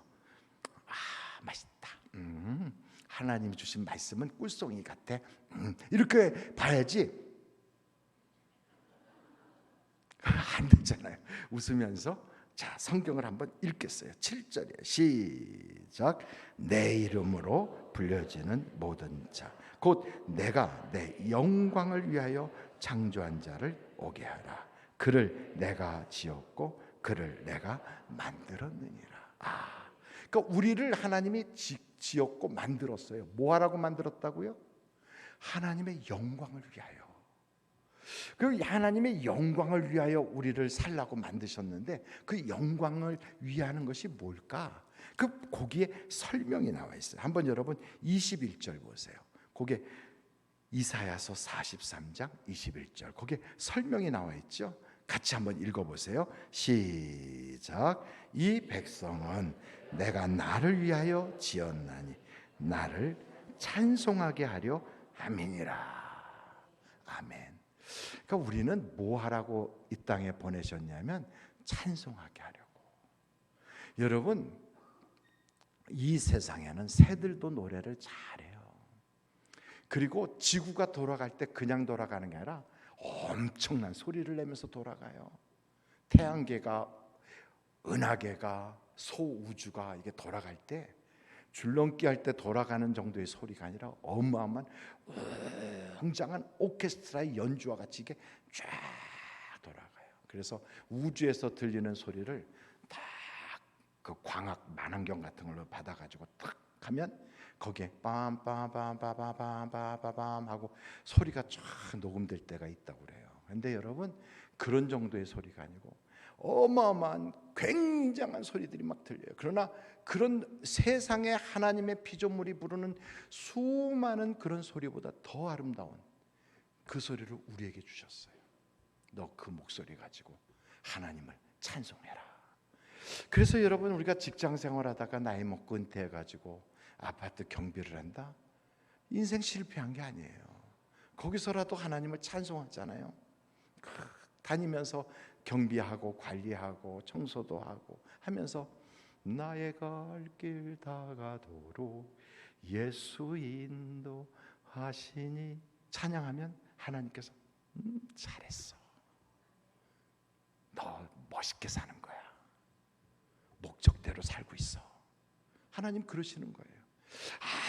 맛있다. 하나님이 주신 말씀은 꿀송이 같아. 이렇게 봐야지. 안 되잖아요. 웃으면서. 자, 성경을 한번 읽겠어요. 7절이에요. 시작. 내 이름으로 불려지는 모든 자, 곧 내가 내 영광을 위하여 창조한 자를 오게 하라. 그를 내가 지었고 그를 내가 만들었느니라. 그러니까 우리를 하나님이 지었고 만들었어요. 뭐 하라고 만들었다고요? 하나님의 영광을 위하여. 그 하나님의 영광을 위하여 우리를 살라고 만드셨는데 그 영광을 위하는 것이 뭘까? 거기에 설명이 나와 있어요. 한번 여러분 21절 보세요. 거기에 이사야서 43장 21절 거기에 설명이 나와 있죠. 같이 한번 읽어보세요. 시작. 이 백성은 내가 나를 위하여 지었나니 나를 찬송하게 하려 함이니라. 아멘. 그러니까 우리는 뭐 하라고 이 땅에 보내셨냐면 찬송하게 하려고. 여러분, 이 세상에는 새들도 노래를 잘해요. 그리고 지구가 돌아갈 때 그냥 돌아가는 게 아니라 엄청난 소리를 내면서 돌아가요. 태양계가, 은하계가, 소우주가 이게 돌아갈 때 줄넘기 할 때 돌아가는 정도의 소리가 아니라 어마어마한 웅장한 오케스트라의 연주와 같이 이게 쫙 돌아가요. 그래서 우주에서 들리는 소리를 딱 그 광학 만원경 같은 걸로 받아가지고 딱 하면 거기에 빰빰빰빰빰빰빰빰 하고 소리가 쫙 녹음될 때가 있다고 그래요. 근데 여러분, 그런 정도의 소리가 아니고 어마어마한 굉장한 소리들이 막 들려요. 그러나 그런 세상에 하나님의 피조물이 부르는 수많은 그런 소리보다 더 아름다운 그 소리를 우리에게 주셨어요. 너 그 목소리 가지고 하나님을 찬송해라. 그래서 여러분, 우리가 직장 생활하다가 나이 먹고 은퇴해가지고 아파트 경비를 한다? 인생 실패한 게 아니에요. 거기서라도 하나님을 찬송하잖아요. 다니면서 경비하고 관리하고 청소도 하고 하면서 나의 갈 길 다가도록 예수 인도하시니 찬양하면 하나님께서 잘했어. 너 멋있게 사는 거야. 목적대로 살고 있어. 하나님 그러시는 거예요.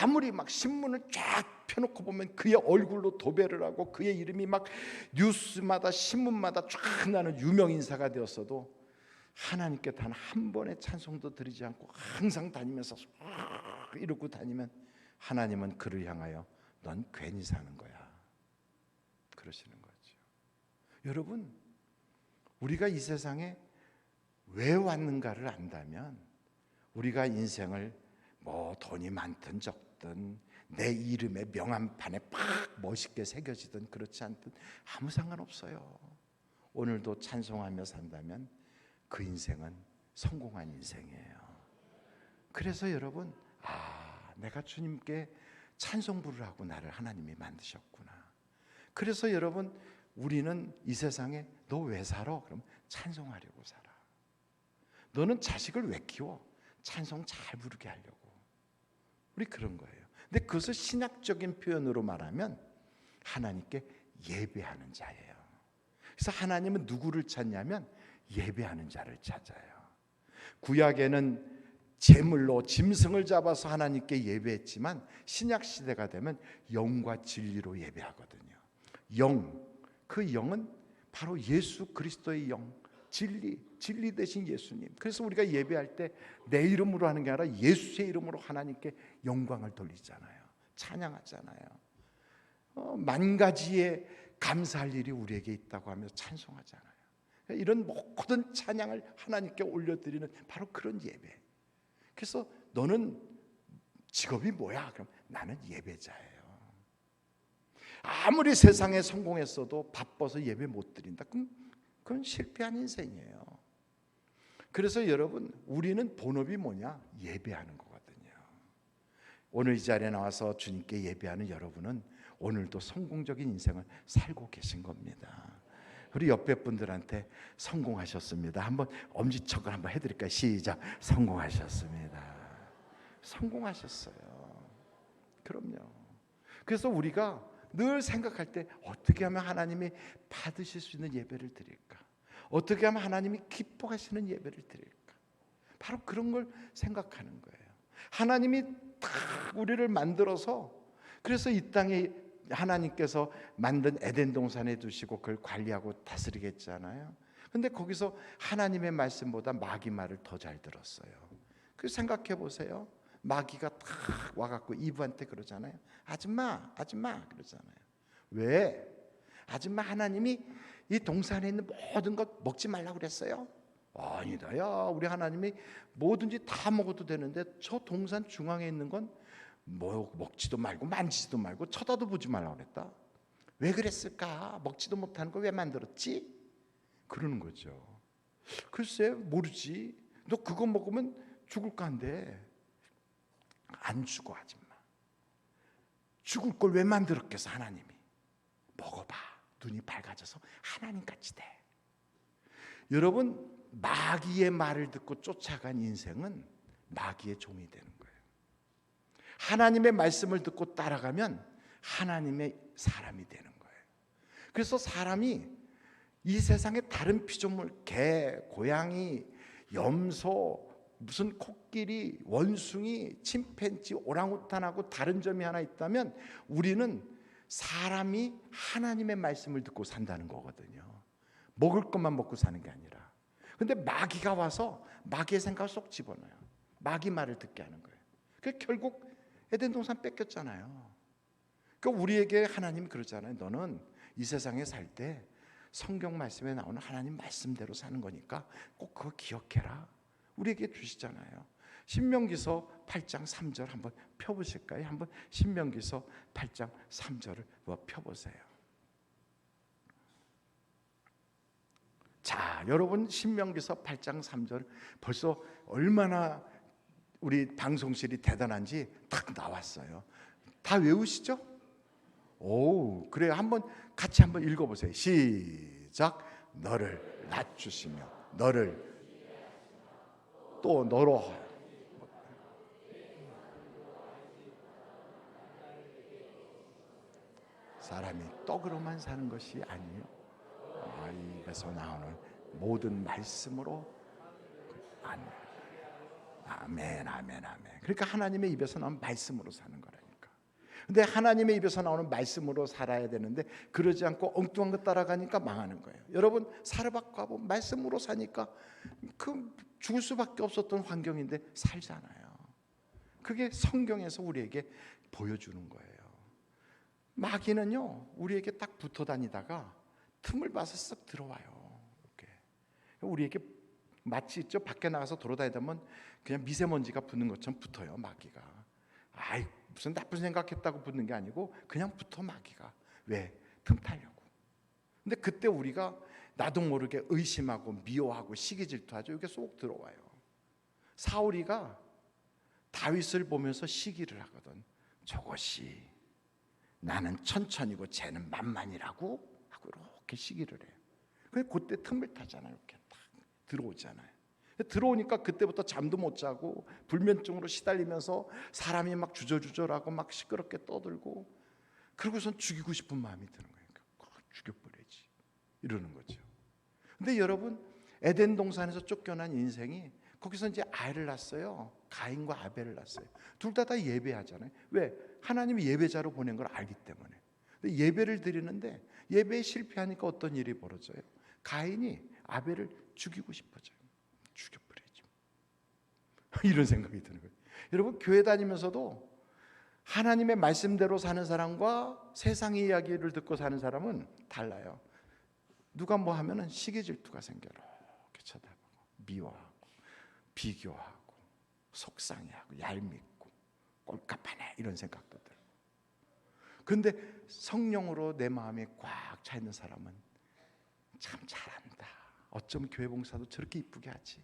아무리 막 신문을 쫙 펴놓고 보면 그의 얼굴로 도배를 하고 그의 이름이 막 뉴스마다 신문마다 쫙 나는 유명 인사가 되었어도 하나님께 단 한 번의 찬송도 드리지 않고 항상 다니면서 이러고 다니면 하나님은 그를 향하여 넌 괜히 사는 거야. 그러시는 거죠. 여러분, 우리가 이 세상에 왜 왔는가를 안다면 우리가 인생을 뭐 돈이 많든 적든 내 이름의 명함판에 팍 멋있게 새겨지든 그렇지 않든 아무 상관없어요. 오늘도 찬송하며 산다면 그 인생은 성공한 인생이에요. 그래서 여러분, 내가 주님께 찬송 부르라고 나를 하나님이 만드셨구나. 그래서 여러분, 우리는 이 세상에 너 왜 살아? 그럼 찬송하려고 살아. 너는 자식을 왜 키워? 찬송 잘 부르게 하려고. 우리 그런 거예요. 근데 그것을 신학적인 표현으로 말하면 하나님께 예배하는 자예요. 그래서 하나님은 누구를 찾냐면 예배하는 자를 찾아요. 구약에는 제물로 짐승을 잡아서 하나님께 예배했지만 신약 시대가 되면 영과 진리로 예배하거든요. 영, 그 영은 바로 예수 그리스도의 영, 진리 대신 예수님. 그래서 우리가 예배할 때 내 이름으로 하는 게 아니라 예수의 이름으로 하나님께 영광을 돌리잖아요. 찬양하잖아요. 만 가지의 감사할 일이 우리에게 있다고 하면서 찬송하잖아요. 이런 모든 찬양을 하나님께 올려드리는 바로 그런 예배. 그래서 너는 직업이 뭐야? 그럼 나는 예배자예요. 아무리 세상에 성공했어도 바빠서 예배 못 드린다. 그건 실패한 인생이에요. 그래서 여러분, 우리는 본업이 뭐냐? 예배하는 거거든요. 오늘 이 자리에 나와서 주님께 예배하는 여러분은 오늘도 성공적인 인생을 살고 계신 겁니다. 우리 옆에 분들한테 성공하셨습니다. 한번 엄지척을 한번 해드릴까요? 시작. 성공하셨습니다. 성공하셨어요. 그럼요. 그래서 우리가 늘 생각할 때 어떻게 하면 하나님이 받으실 수 있는 예배를 드릴까? 어떻게 하면 하나님이 기뻐하시는 예배를 드릴까? 바로 그런 걸 생각하는 거예요. 하나님이 딱 우리를 만들어서 그래서 이 땅에 하나님께서 만든 에덴 동산에 두시고 그걸 관리하고 다스리게 했잖아요. 근데 거기서 하나님의 말씀보다 마귀 말을 더 잘 들었어요. 그 생각해 보세요. 마귀가 딱 와갖고 이브한테 그러잖아요. 아줌마 그러잖아요. 왜? 아줌마, 하나님이 이 동산에 있는 모든 것 먹지 말라고 그랬어요? 아니다. 야, 우리 하나님이 뭐든지 다 먹어도 되는데 저 동산 중앙에 있는 건 뭐 먹지도 말고 만지지도 말고 쳐다도 보지 말라고 그랬다. 왜 그랬을까? 먹지도 못하는 걸 왜 만들었지? 그러는 거죠. 글쎄 모르지. 너 그거 먹으면 죽을까 한데. 안 죽어 아줌마. 죽을 걸 왜 만들었겠어 하나님이. 먹어봐. 눈이 밝아져서 하나님같이 돼. 여러분, 마귀의 말을 듣고 쫓아간 인생은 마귀의 종이 되는 거예요. 하나님의 말씀을 듣고 따라가면 하나님의 사람이 되는 거예요. 그래서 사람이 이 세상에 다른 피조물, 개, 고양이, 염소, 무슨 코끼리, 원숭이, 침팬지, 오랑우탄하고 다른 점이 하나 있다면 우리는 사람이 하나님의 말씀을 듣고 산다는 거거든요. 먹을 것만 먹고 사는 게 아니라. 근데 마귀가 와서 마귀의 생각을 쏙 집어넣어요. 마귀 말을 듣게 하는 거예요. 그 결국 에덴 동산 뺏겼잖아요. 그러니까 우리에게 하나님이 그러잖아요. 너는 이 세상에 살 때 성경 말씀에 나오는 하나님 말씀대로 사는 거니까 꼭 그거 기억해라. 우리에게 주시잖아요. 신명기서 8장 3절 한번 펴보실까요? 한번 신명기서 8장 3절을 펴보세요. 자, 여러분 신명기서 8장 3절 벌써 얼마나 우리 방송실이 대단한지 딱 나왔어요. 다 외우시죠? 오, 그래요. 한번 같이 한번 읽어보세요. 시작. 너를 낮추시며 너를 또 너로 사람이 떡으로만 사는 것이 아니요 입에서 나오는 모든 말씀으로. 아멘, 아멘, 아멘. 그러니까 하나님의 입에서 나오는 말씀으로 사는 거라니까. 근데 하나님의 입에서 나오는 말씀으로 살아야 되는데 그러지 않고 엉뚱한 거 따라가니까 망하는 거예요. 여러분 살아봤고 말씀으로 사니까 그 죽을 수밖에 없었던 환경인데 살잖아요. 그게 성경에서 우리에게 보여주는 거예요. 마귀는요 우리에게 딱 붙어 다니다가 틈을 봐서 쓱 들어와요. 이렇게 우리에게 마치 있죠. 밖에 나가서 돌아다니다면 그냥 미세먼지가 붙는 것처럼 붙어요. 마귀가. 아이 무슨 나쁜 생각했다고 붙는 게 아니고 그냥 붙어 마귀가. 왜? 틈 타려고. 근데 그때 우리가 나도 모르게 의심하고 미워하고 시기 질투하죠. 이게 쏙 들어와요. 사울이가 다윗을 보면서 시기를 하거든. 저것이 나는 천천히고 쟤는 만만이라고 하고 이렇게 시기를 해요. 그때 틈을 타잖아요. 이렇게 딱 들어오잖아요. 들어오니까 그때부터 잠도 못 자고 불면증으로 시달리면서 사람이 막 주저주저하고 막 시끄럽게 떠들고 그러고선 죽이고 싶은 마음이 드는 거예요. 죽여버려야지 이러는 거죠. 근데 여러분 에덴 동산에서 쫓겨난 인생이 거기서 이제 아이를 낳았어요. 가인과 아벨을 낳았어요. 둘 다 예배하잖아요. 왜? 하나님이 예배자로 보낸 걸 알기 때문에. 근데 예배를 드리는데 예배에 실패하니까 어떤 일이 벌어져요? 가인이 아벨을 죽이고 싶어져요. 죽여버려야지. 이런 생각이 드는 거예요. 여러분 교회 다니면서도 하나님의 말씀대로 사는 사람과 세상의 이야기를 듣고 사는 사람은 달라요. 누가 뭐 하면은 시기 질투가 생겨요. 이렇게 쳐다보고 미워하고 비교하고 속상해하고 얄밉고 꼴값하네 이런 생각도 들고. 그런데 성령으로 내 마음이 꽉 차 있는 사람은 참 잘한다. 어쩜 교회 봉사도 저렇게 이쁘게 하지.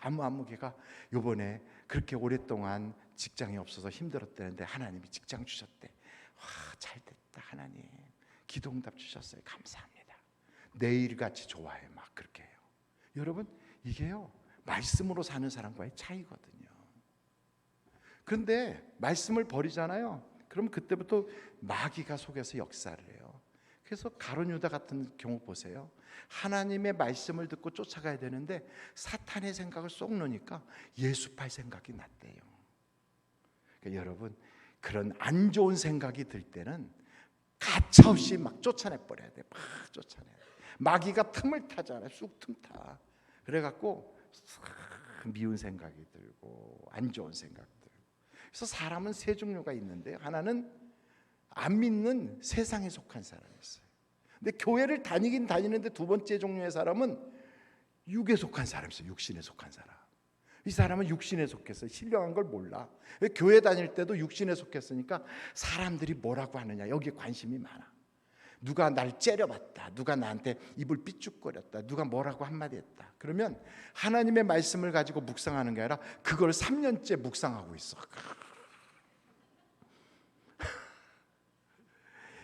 아무 걔가 요번에 그렇게 오랫동안 직장이 없어서 힘들었다는데 하나님이 직장 주셨대. 와, 잘됐다 하나님. 기도응답 주셨어요. 감사합니다. 내일같이 좋아해 막 그렇게 해요. 여러분 이게요 말씀으로 사는 사람과의 차이거든요. 그런데 말씀을 버리잖아요. 그럼 그때부터 마귀가 속에서 역사를 해요. 그래서 가룟 유다 같은 경우 보세요. 하나님의 말씀을 듣고 쫓아가야 되는데 사탄의 생각을 쏙 넣으니까 예수팔 생각이 났대요. 그러니까 여러분 그런 안 좋은 생각이 들 때는 가차없이 막 쫓아내 버려야 돼. 막 쫓아내. 마귀가 틈을 타잖아요. 쑥 틈 타. 그래갖고 미운 생각이 들고 안 좋은 생각 들고. 그래서 사람은 세 종류가 있는데 하나는 안 믿는 세상에 속한 사람이 있어요. 근데 교회를 다니긴 다니는데 두 번째 종류의 사람은 육에 속한 사람이 있어요. 육신에 속한 사람. 이 사람은 육신에 속해서 신령한 걸 몰라. 교회 다닐 때도 육신에 속했으니까 사람들이 뭐라고 하느냐 여기에 관심이 많아. 누가 날 째려봤다. 누가 나한테 입을 삐죽거렸다. 누가 뭐라고 한마디 했다. 그러면 하나님의 말씀을 가지고 묵상하는 게 아니라 그걸 3년째 묵상하고 있어.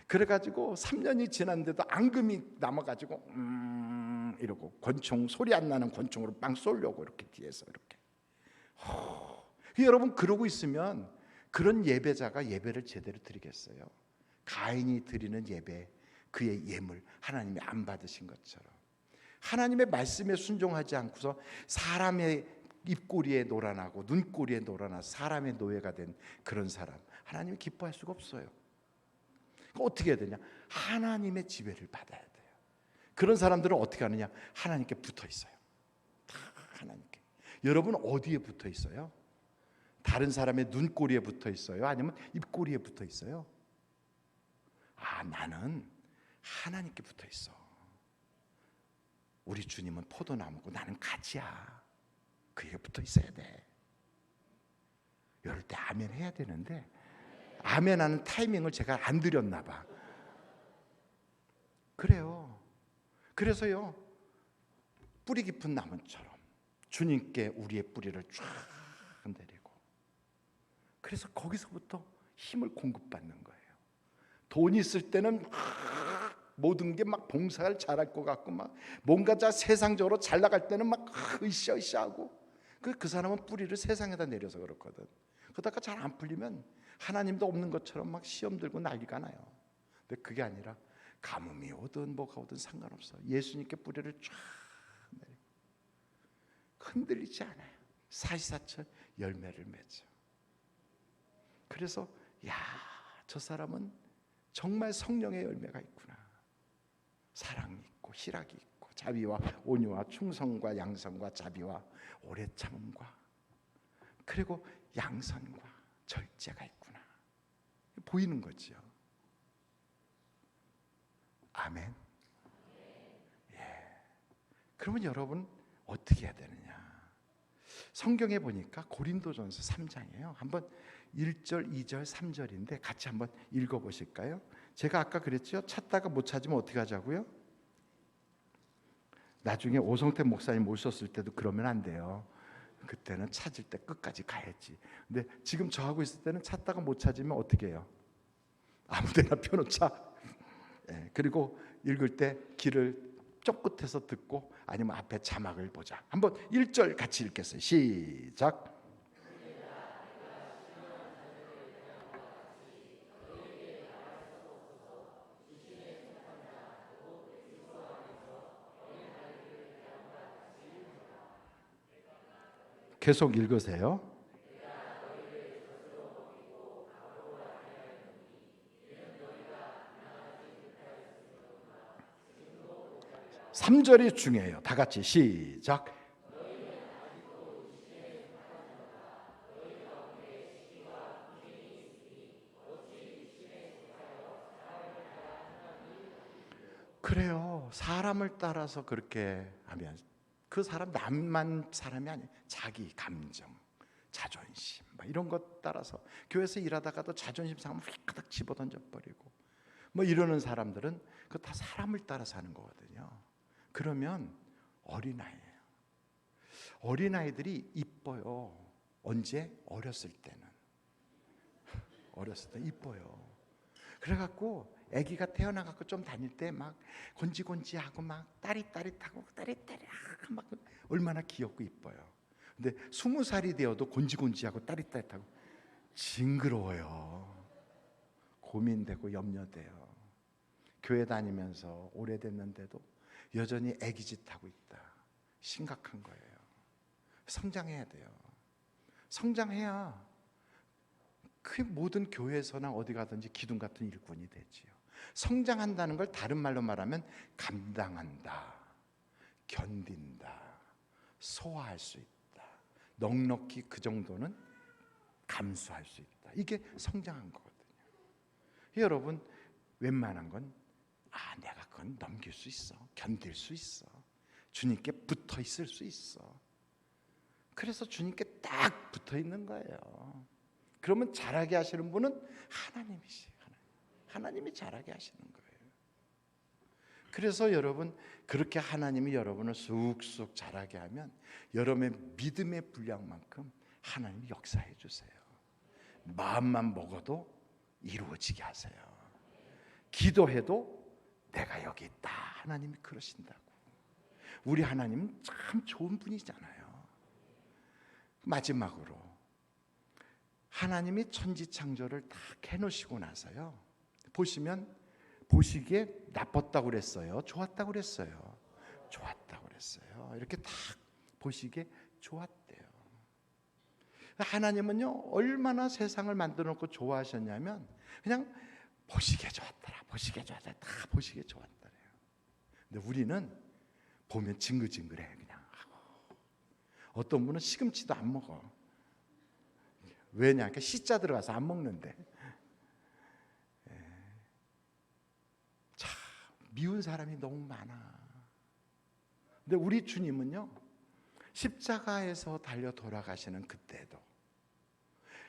그래가지고 3년이 지났는데도 앙금이 남아가지고 이러고 권총 소리 안 나는 권총으로 빵 쏘려고 이렇게 뒤에서 이렇게. 여러분 그러고 있으면 그런 예배자가 예배를 제대로 드리겠어요? 가인이 드리는 예배 그의 예물 하나님이 안 받으신 것처럼 하나님의 말씀에 순종하지 않고서 사람의 입꼬리에 놀아나고 눈꼬리에 놀아나서 사람의 노예가 된 그런 사람 하나님이 기뻐할 수가 없어요. 어떻게 해야 되냐? 하나님의 지배를 받아야 돼요. 그런 사람들은 어떻게 하느냐? 하나님께 붙어 있어요. 다 하나님께. 여러분 어디에 붙어 있어요? 다른 사람의 눈꼬리에 붙어 있어요? 아니면 입꼬리에 붙어 있어요? 나는 하나님께 붙어 있어. 우리 주님은 포도나무고 나는 가지야. 그게 붙어 있어야 돼. 이럴 때 아멘 해야 되는데 아멘하는 타이밍을 제가 안 드렸나 봐. 그래요. 그래서요, 뿌리 깊은 나무처럼 주님께 우리의 뿌리를 쫙 내리고, 그래서 거기서부터 힘을 공급받는 거예요. 돈이 있을 때는 모든 게 막 봉사를 잘할 것 같고, 막 뭔가 세상적으로 잘 나갈 때는 막 으쌰으쌰하고, 그 사람은 뿌리를 세상에다 내려서 그렇거든. 그러다가 잘 안 풀리면 하나님도 없는 것처럼 막 시험 들고 난리가 나요. 근데 그게 아니라 가뭄이 오든 뭐가 오든 상관없어. 예수님께 뿌리를 쫙 내리고 흔들리지 않아요. 사시사철 열매를 맺죠. 그래서 저 사람은 정말 성령의 열매가 있구나. 사랑이 있고 희락이 있고 자비와 온유와 충성과 양선과 자비와 오래 참음과 그리고 양선과 절제가 있구나. 보이는 거죠. 아멘. 그러면 여러분 어떻게 해야 되느냐? 성경에 보니까 고린도전서 3장이에요. 한번 1절, 2절, 3절인데 같이 한번 읽어보실까요? 제가 아까 그랬죠? 찾다가 못 찾으면 어떻게 하자고요? 나중에 오성태 목사님 모셨을 때도 그러면 안 돼요. 그때는 찾을 때 끝까지 가야지. 근데 지금 저하고 있을 때는 찾다가 못 찾으면 어떻게 해요? 아무데나 펴놓자. 그리고 읽을 때 귀를 쪽 끝에서 듣고 아니면 앞에 자막을 보자. 한번 1절 같이 읽겠어요. 시작. 계속 읽으세요. 삼절이 중요해요. 다 같이 시작. 그래요. 사람을 따라서 그렇게 하면 그 사람 남만 사람이 아니에요. 자기 감정, 자존심 이런 것 따라서 교회에서 일하다가도 자존심 상하면 휙가닥 집어던져 버리고 이러는 사람들은 그 다 사람을 따라서 하는 거거든요. 그러면 어린아이예요. 어린아이들이 이뻐요. 언제? 어렸을 때는. 어렸을 때 이뻐요. 그래갖고 아기가 태어나갖고 좀 다닐 때 막 곤지곤지하고 막 따릿따릿하고 따릿따릿하고 막 얼마나 귀엽고 이뻐요. 근데 20살이 되어도 곤지곤지하고 따릿따릿하고 징그러워요. 고민되고 염려돼요. 교회 다니면서 오래됐는데도 여전히 아기짓 하고 있다. 심각한 거예요. 성장해야 돼요. 성장해야 그 모든 교회에서나 어디 가든지 기둥 같은 일꾼이 되지요. 성장한다는 걸 다른 말로 말하면 감당한다, 견딘다, 소화할 수 있다, 넉넉히 그 정도는 감수할 수 있다. 이게 성장한 거거든요. 여러분 웬만한 건 내가 그건 넘길 수 있어, 견딜 수 있어, 주님께 붙어 있을 수 있어. 그래서 주님께 딱 붙어 있는 거예요. 그러면 잘하게 하시는 분은 하나님이시. 하나님이 잘하게 하시는 거예요. 그래서 여러분 그렇게 하나님이 여러분을 쑥쑥 잘하게 하면 여러분의 믿음의 분량만큼 하나님이 역사해 주세요. 마음만 먹어도 이루어지게 하세요. 기도해도 내가 여기 있다. 하나님이 그러신다고. 우리 하나님은 참 좋은 분이잖아요. 마지막으로 하나님이 천지창조를 다 해놓으시고 나서요, 보시면 보시기에 나빴다고 그랬어요? 좋았다고 그랬어요? 좋았다고 그랬어요. 이렇게 딱 보시기에 좋았대요. 하나님은요 얼마나 세상을 만들어 놓고 좋아하셨냐면 그냥 보시기에 좋았더라, 보시기에 좋았더라, 다 보시기에 좋았더래요. 근데 우리는 보면 징글징글해. 그냥 어떤 분은 시금치도 안 먹어. 왜냐? 그러니까 씨자 들어가서 안 먹는데. 참 미운 사람이 너무 많아. 근데 우리 주님은요, 십자가에서 달려 돌아가시는 그때도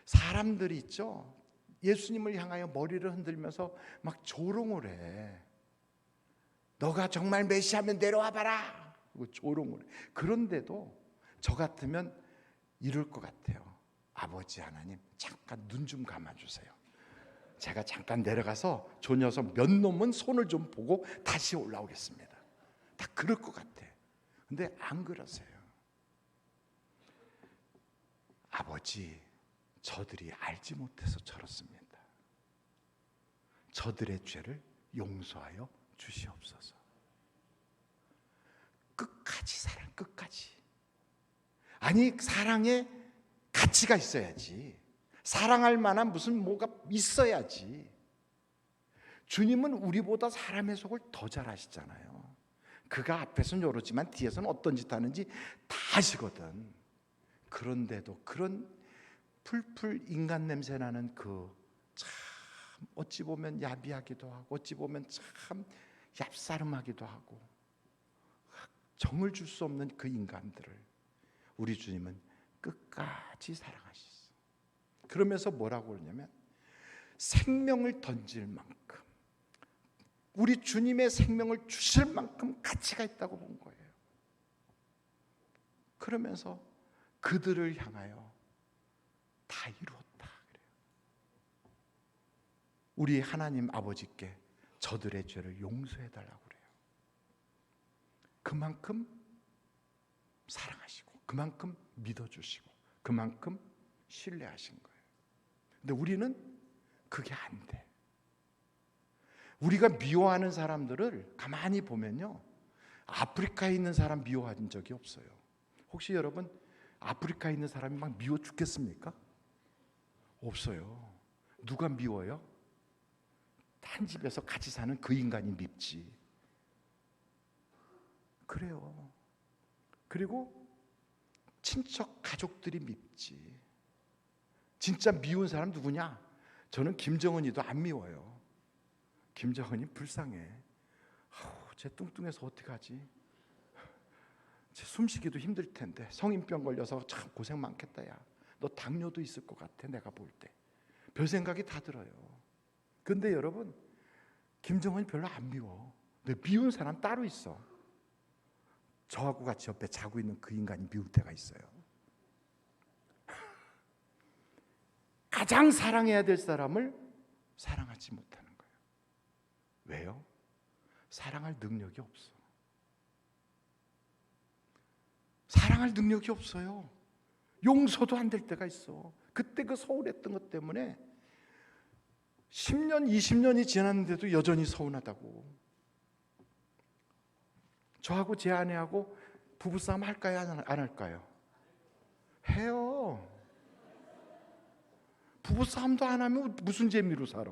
사람들이 있죠, 예수님을 향하여 머리를 흔들면서 막 조롱을 해. 너가 정말 메시아면 내려와 봐라, 조롱을 해. 그런데도 저 같으면 이럴 것 같아요. 아버지 하나님, 잠깐 눈 좀 감아주세요. 제가 잠깐 내려가서 저 녀석 몇 놈은 손을 좀 보고 다시 올라오겠습니다. 다 그럴 것 같아. 근데 안 그러세요. 아버지, 저들이 알지 못해서 저렇습니다. 저들의 죄를 용서하여 주시옵소서. 끝까지 사랑, 끝까지. 아니, 사랑에 가치가 있어야지. 사랑할 만한 무슨 뭐가 있어야지. 주님은 우리보다 사람의 속을 더 잘 아시잖아요. 그가 앞에서는 이러지만 뒤에서는 어떤 짓 하는지 다 아시거든. 그런데도 그런 풀풀 인간 냄새 나는 그 참 어찌 보면 야비하기도 하고 어찌 보면 참 얍사름하기도 하고 정을 줄 수 없는 그 인간들을 우리 주님은 끝까지 사랑하셨어. 그러면서 뭐라고 그러냐면 생명을 던질 만큼, 우리 주님의 생명을 주실 만큼 가치가 있다고 본 거예요. 그러면서 그들을 향하여 다 이루었다 그래요. 우리 하나님 아버지께 저들의 죄를 용서해 달라고 그래요. 그만큼 사랑하시고, 그만큼 믿어주시고, 그만큼 신뢰하신 거예요. 근데 우리는 그게 안 돼. 우리가 미워하는 사람들을 가만히 보면요, 아프리카에 있는 사람 미워한 적이 없어요. 혹시 여러분 아프리카에 있는 사람이 막 미워 죽겠습니까? 없어요. 누가 미워요? 한 집에서 같이 사는 그 인간이 밉지. 그래요. 그리고 친척 가족들이 밉지. 진짜 미운 사람 누구냐? 저는 김정은이도 안 미워요. 김정은이 불쌍해. 쟤 뚱뚱해서 어떡하지? 쟤 숨쉬기도 힘들 텐데 성인병 걸려서 참 고생 많겠다. 야, 너 당뇨도 있을 것 같아. 내가 볼 때 별 생각이 다 들어요. 근데 여러분, 김정은이 별로 안 미워. 근데 미운 사람 따로 있어. 저하고 같이 옆에 자고 있는 그 인간이 미울 때가 있어요. 가장 사랑해야 될 사람을 사랑하지 못하는 거예요. 왜요? 사랑할 능력이 없어. 사랑할 능력이 없어요. 용서도 안 될 때가 있어. 그때 그 서운했던 것 때문에 10년, 20년이 지났는데도 여전히 서운하다고. 저하고 제 아내하고 부부싸움 할까요? 안 할까요? 해요. 부부싸움도 안 하면 무슨 재미로 살아?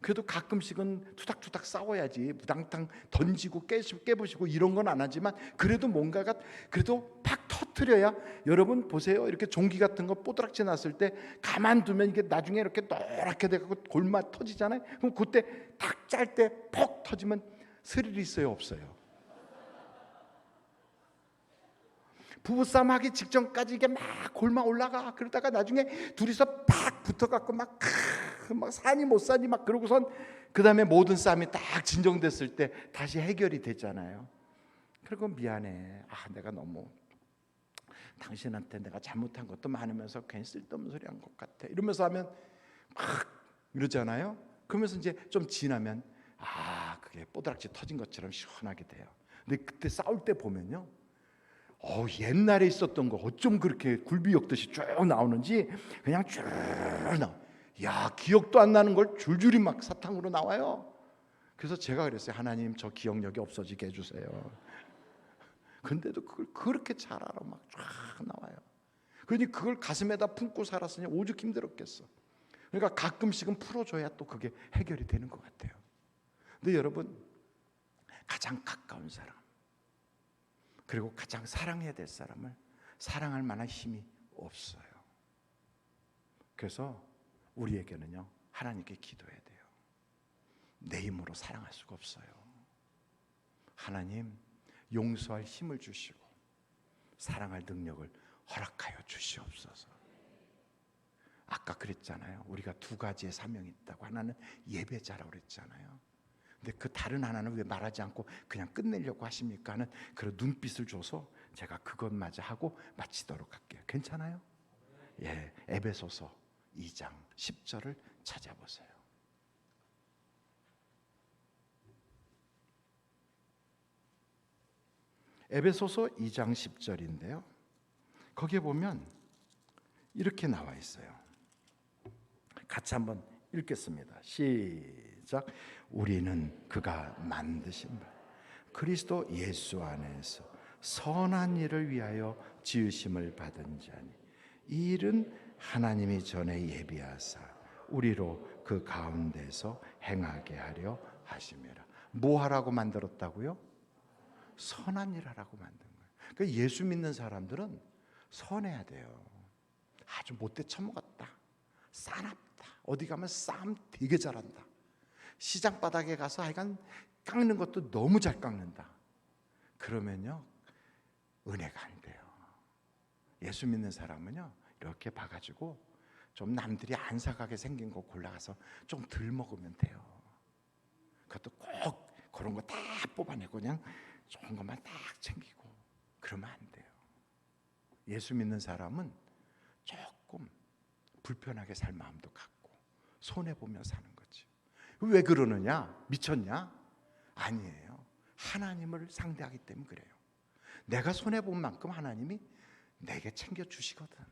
그래도 가끔씩은 투닥투닥 싸워야지. 무당탕 던지고 깨부시고 이런 건 안 하지만 그래도 뭔가가 그래도 팍 터트려야. 여러분 보세요. 이렇게 종기 같은 거 뽀드락지 났을 때 가만두면 이게 나중에 이렇게 노랗게 돼가지고 골마 터지잖아요. 그럼 그때 탁 짤 때 퍽 터지면 스릴이 있어요, 없어요? 부부싸움 하기 직전까지 이게 막 골마 올라가. 그러다가 나중에 둘이서 팍 붙어갖고 막 사니 못 사니 막 그러고선 그 다음에 모든 싸움이 딱 진정됐을 때 다시 해결이 됐잖아요. 그리고 미안해. 내가 너무 당신한테 내가 잘못한 것도 많으면서 괜히 쓸데없는 소리 한 것 같아. 이러면서 하면 막 이러잖아요. 그러면서 이제 좀 지나면 그게 뽀드락지 터진 것처럼 시원하게 돼요. 근데 그때 싸울 때 보면요, 옛날에 있었던 거 어쩜 그렇게 굴비 엮듯이 쭉 나오는지 그냥 쭉 나와. 야, 기억도 안 나는 걸 줄줄이 막 사탕으로 나와요. 그래서 제가 그랬어요. 하나님, 저 기억력이 없어지게 해주세요. 근데도 그걸 그렇게 잘 알아. 막 쫙 나와요. 그러니 그걸 가슴에다 품고 살았으니 오죽 힘들었겠어. 그러니까 가끔씩은 풀어줘야 또 그게 해결이 되는 것 같아요. 근데 여러분, 가장 가까운 사람, 그리고 가장 사랑해야 될 사람을 사랑할 만한 힘이 없어요. 그래서 우리에게는요, 하나님께 기도해야 돼요. 내 힘으로 사랑할 수가 없어요. 하나님, 용서할 힘을 주시고 사랑할 능력을 허락하여 주시옵소서. 아까 그랬잖아요. 우리가 두 가지의 사명이 있다고. 하나는 예배자라고 그랬잖아요. 근데 그 다른 하나는 왜 말하지 않고 그냥 끝내려고 하십니까? 하는 그런 눈빛을 줘서 제가 그것마저 하고 마치도록 할게요. 괜찮아요? 예, 에베소서 2장 10절을 찾아보세요. 에베소서 2장 10절인데요. 거기에 보면 이렇게 나와 있어요. 같이 한번 읽겠습니다. 시작. 우리는 그가 만드신 바 그리스도 예수 안에서 선한 일을 위하여 지으심을 받은 자니 이 일은 하나님이 전에 예비하사 우리로 그 가운데서 행하게 하려 하심이라. 뭐 하라고 만들었다고요? 선한 일 하라고 만든 거예요. 그러니까 예수 믿는 사람들은 선해야 돼요. 아주 못돼 처먹었다, 싸납다, 어디 가면 싸움 되게 잘한다, 시장 바닥에 가서 하여간 깎는 것도 너무 잘 깎는다, 그러면요 은혜가 안 돼요. 예수 믿는 사람은요 이렇게 봐가지고 좀 남들이 안 사가게 생긴 거 골라가서 좀 덜 먹으면 돼요. 그것도 꼭 그런 거 다 뽑아내고 그냥 좋은 것만 딱 챙기고 그러면 안 돼요. 예수 믿는 사람은 조금 불편하게 살 마음도 갖고 손해보며 사는 거지. 왜 그러느냐? 미쳤냐? 아니에요. 하나님을 상대하기 때문에 그래요. 내가 손해본 만큼 하나님이 내게 챙겨주시거든.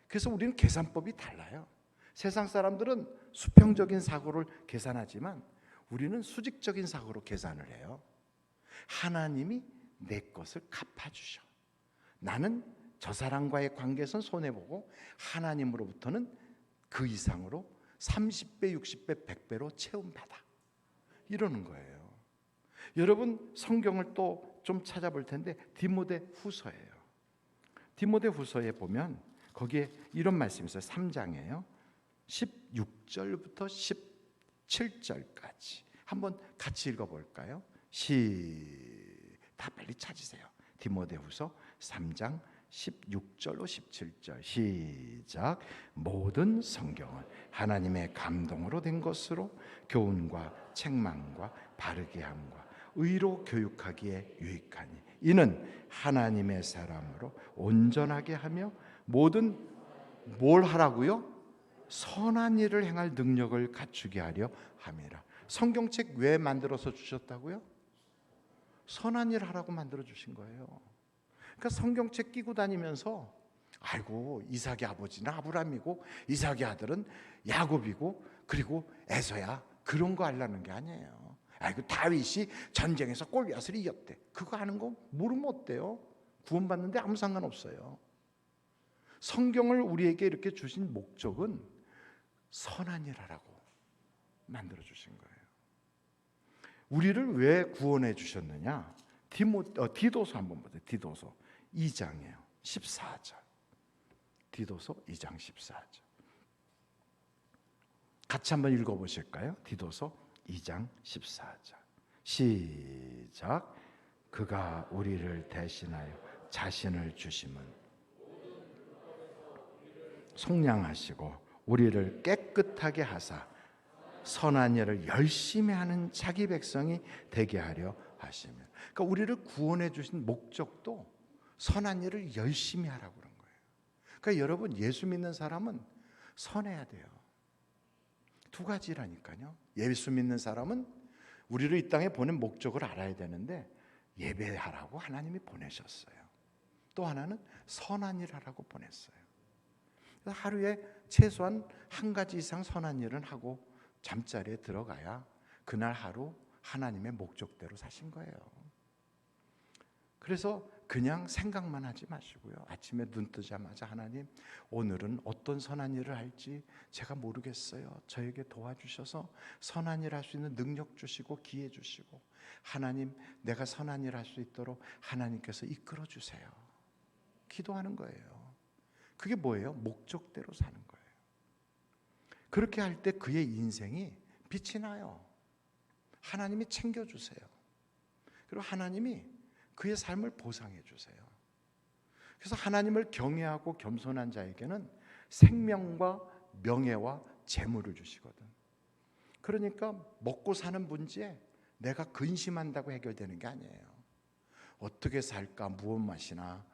그래서 우리는 계산법이 달라요. 세상 사람들은 수평적인 사고를 계산하지만 우리는 수직적인 사고로 계산을 해요. 하나님이 내 것을 갚아주셔. 나는 저 사람과의 관계에선 손해보고 하나님으로부터는 그 이상으로 30배, 60배, 100배로 채움받아. 이러는 거예요. 여러분 성경을 또 좀 찾아볼 텐데 디모데 후서예요. 디모데 후서에 보면 거기에 이런 말씀이 있어요. 3장이에요. 16절부터 17절까지 한번 같이 읽어볼까요? 다 빨리 찾으세요. 디모데후서 3장 16절로 17절 시작. 모든 성경은 하나님의 감동으로 된 것으로 교훈과 책망과 바르게 함과 의로 교육하기에 유익하니 이는 하나님의 사람으로 온전하게 하며 모든 뭘 하라고요? 선한 일을 행할 능력을 갖추게 하려 함이라. 성경책 왜 만들어서 주셨다고요? 선한 일 하라고 만들어 주신 거예요. 그러니까 성경책 끼고 다니면서 아이고 이삭의 아버지는 아브라함이고 이삭의 아들은 야곱이고 그리고 에서야 그런 거 하려는 게 아니에요. 아이고 다윗이 전쟁에서 골리앗을 이겼대. 그거 하는 거 모르면 어때요? 구원받는데 아무 상관없어요. 성경을 우리에게 이렇게 주신 목적은 선한 일 하라고 만들어 주신 거예요. 우리를 왜 구원해 주셨느냐? 디도서 한번 보세요. 디도서 2장이에요. 14절. 디도서 2장 14절. 같이 한번 읽어보실까요? 디도서 2장 14절 시작. 그가 우리를 대신하여 자신을 주심은 속량하시고 우리를 깨끗하게 하사 선한 일을 열심히 하는 자기 백성이 되게 하려 하시며. 그러니까 우리를 구원해 주신 목적도 선한 일을 열심히 하라고 그런 거예요. 그러니까 여러분 예수 믿는 사람은 선해야 돼요. 두 가지라니까요. 예수 믿는 사람은 우리를 이 땅에 보낸 목적을 알아야 되는데 예배하라고 하나님이 보내셨어요. 또 하나는 선한 일 하라고 보냈어요. 하루에 최소한 한 가지 이상 선한 일은 하고 잠자리에 들어가야 그날 하루 하나님의 목적대로 사신 거예요. 그래서 그냥 생각만 하지 마시고요. 아침에 눈 뜨자마자 하나님 오늘은 어떤 선한 일을 할지 제가 모르겠어요. 저에게 도와주셔서 선한 일 할 수 있는 능력 주시고 기회 주시고 하나님 내가 선한 일 할 수 있도록 하나님께서 이끌어 주세요. 기도하는 거예요. 그게 뭐예요? 목적대로 사는 거예요. 그렇게 할 때 그의 인생이 빛이 나요. 하나님이 챙겨주세요. 그리고 하나님이 그의 삶을 보상해 주세요. 그래서 하나님을 경외하고 겸손한 자에게는 생명과 명예와 재물을 주시거든. 그러니까 먹고 사는 문제에 내가 근심한다고 해결되는 게 아니에요. 어떻게 살까, 무엇 마시나,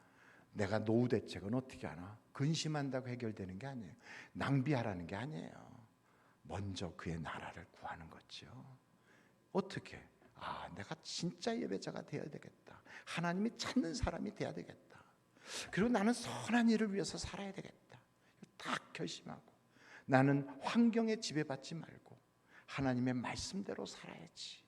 내가 노후 대책은 어떻게 하나, 근심한다고 해결되는 게 아니에요. 낭비하라는 게 아니에요. 먼저 그의 나라를 구하는 거죠. 어떻게? 내가 진짜 예배자가 되어야 되겠다. 하나님이 찾는 사람이 되어야 되겠다. 그리고 나는 선한 일을 위해서 살아야 되겠다. 딱 결심하고 나는 환경에 지배받지 말고 하나님의 말씀대로 살아야지.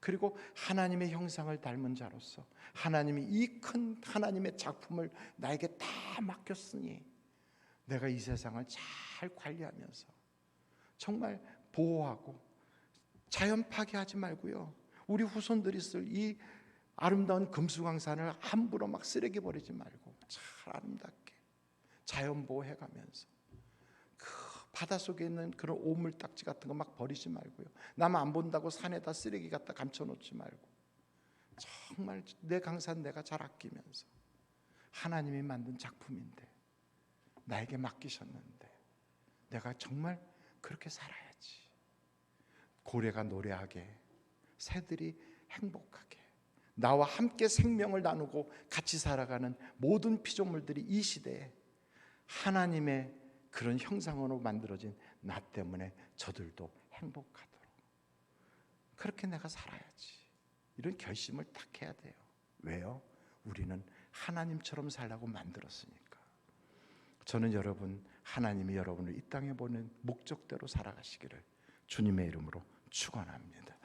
그리고 하나님의 형상을 닮은 자로서 하나님이 이 큰 하나님의 작품을 나에게 다 맡겼으니 내가 이 세상을 잘 관리하면서 정말 보호하고 자연 파괴하지 말고요. 우리 후손들이 쓸 이 아름다운 금수강산을 함부로 막 쓰레기 버리지 말고 잘 아름답게 자연 보호해가면서 그 바닷속에 있는 그런 오물딱지 같은 거 막 버리지 말고요. 남 안 본다고 산에다 쓰레기 갖다 감춰놓지 말고 정말 내 강산 내가 잘 아끼면서 하나님이 만든 작품인데 나에게 맡기셨는데 내가 정말 그렇게 살아야지. 고래가 노래하게, 새들이 행복하게, 나와 함께 생명을 나누고 같이 살아가는 모든 피조물들이 이 시대에 하나님의 그런 형상으로 만들어진 나 때문에 저들도 행복하도록 그렇게 내가 살아야지. 이런 결심을 딱 해야 돼요. 왜요? 우리는 하나님처럼 살라고 만들었으니까. 저는 여러분, 하나님이 여러분을 이 땅에 보낸 목적대로 살아가시기를 주님의 이름으로 축원합니다.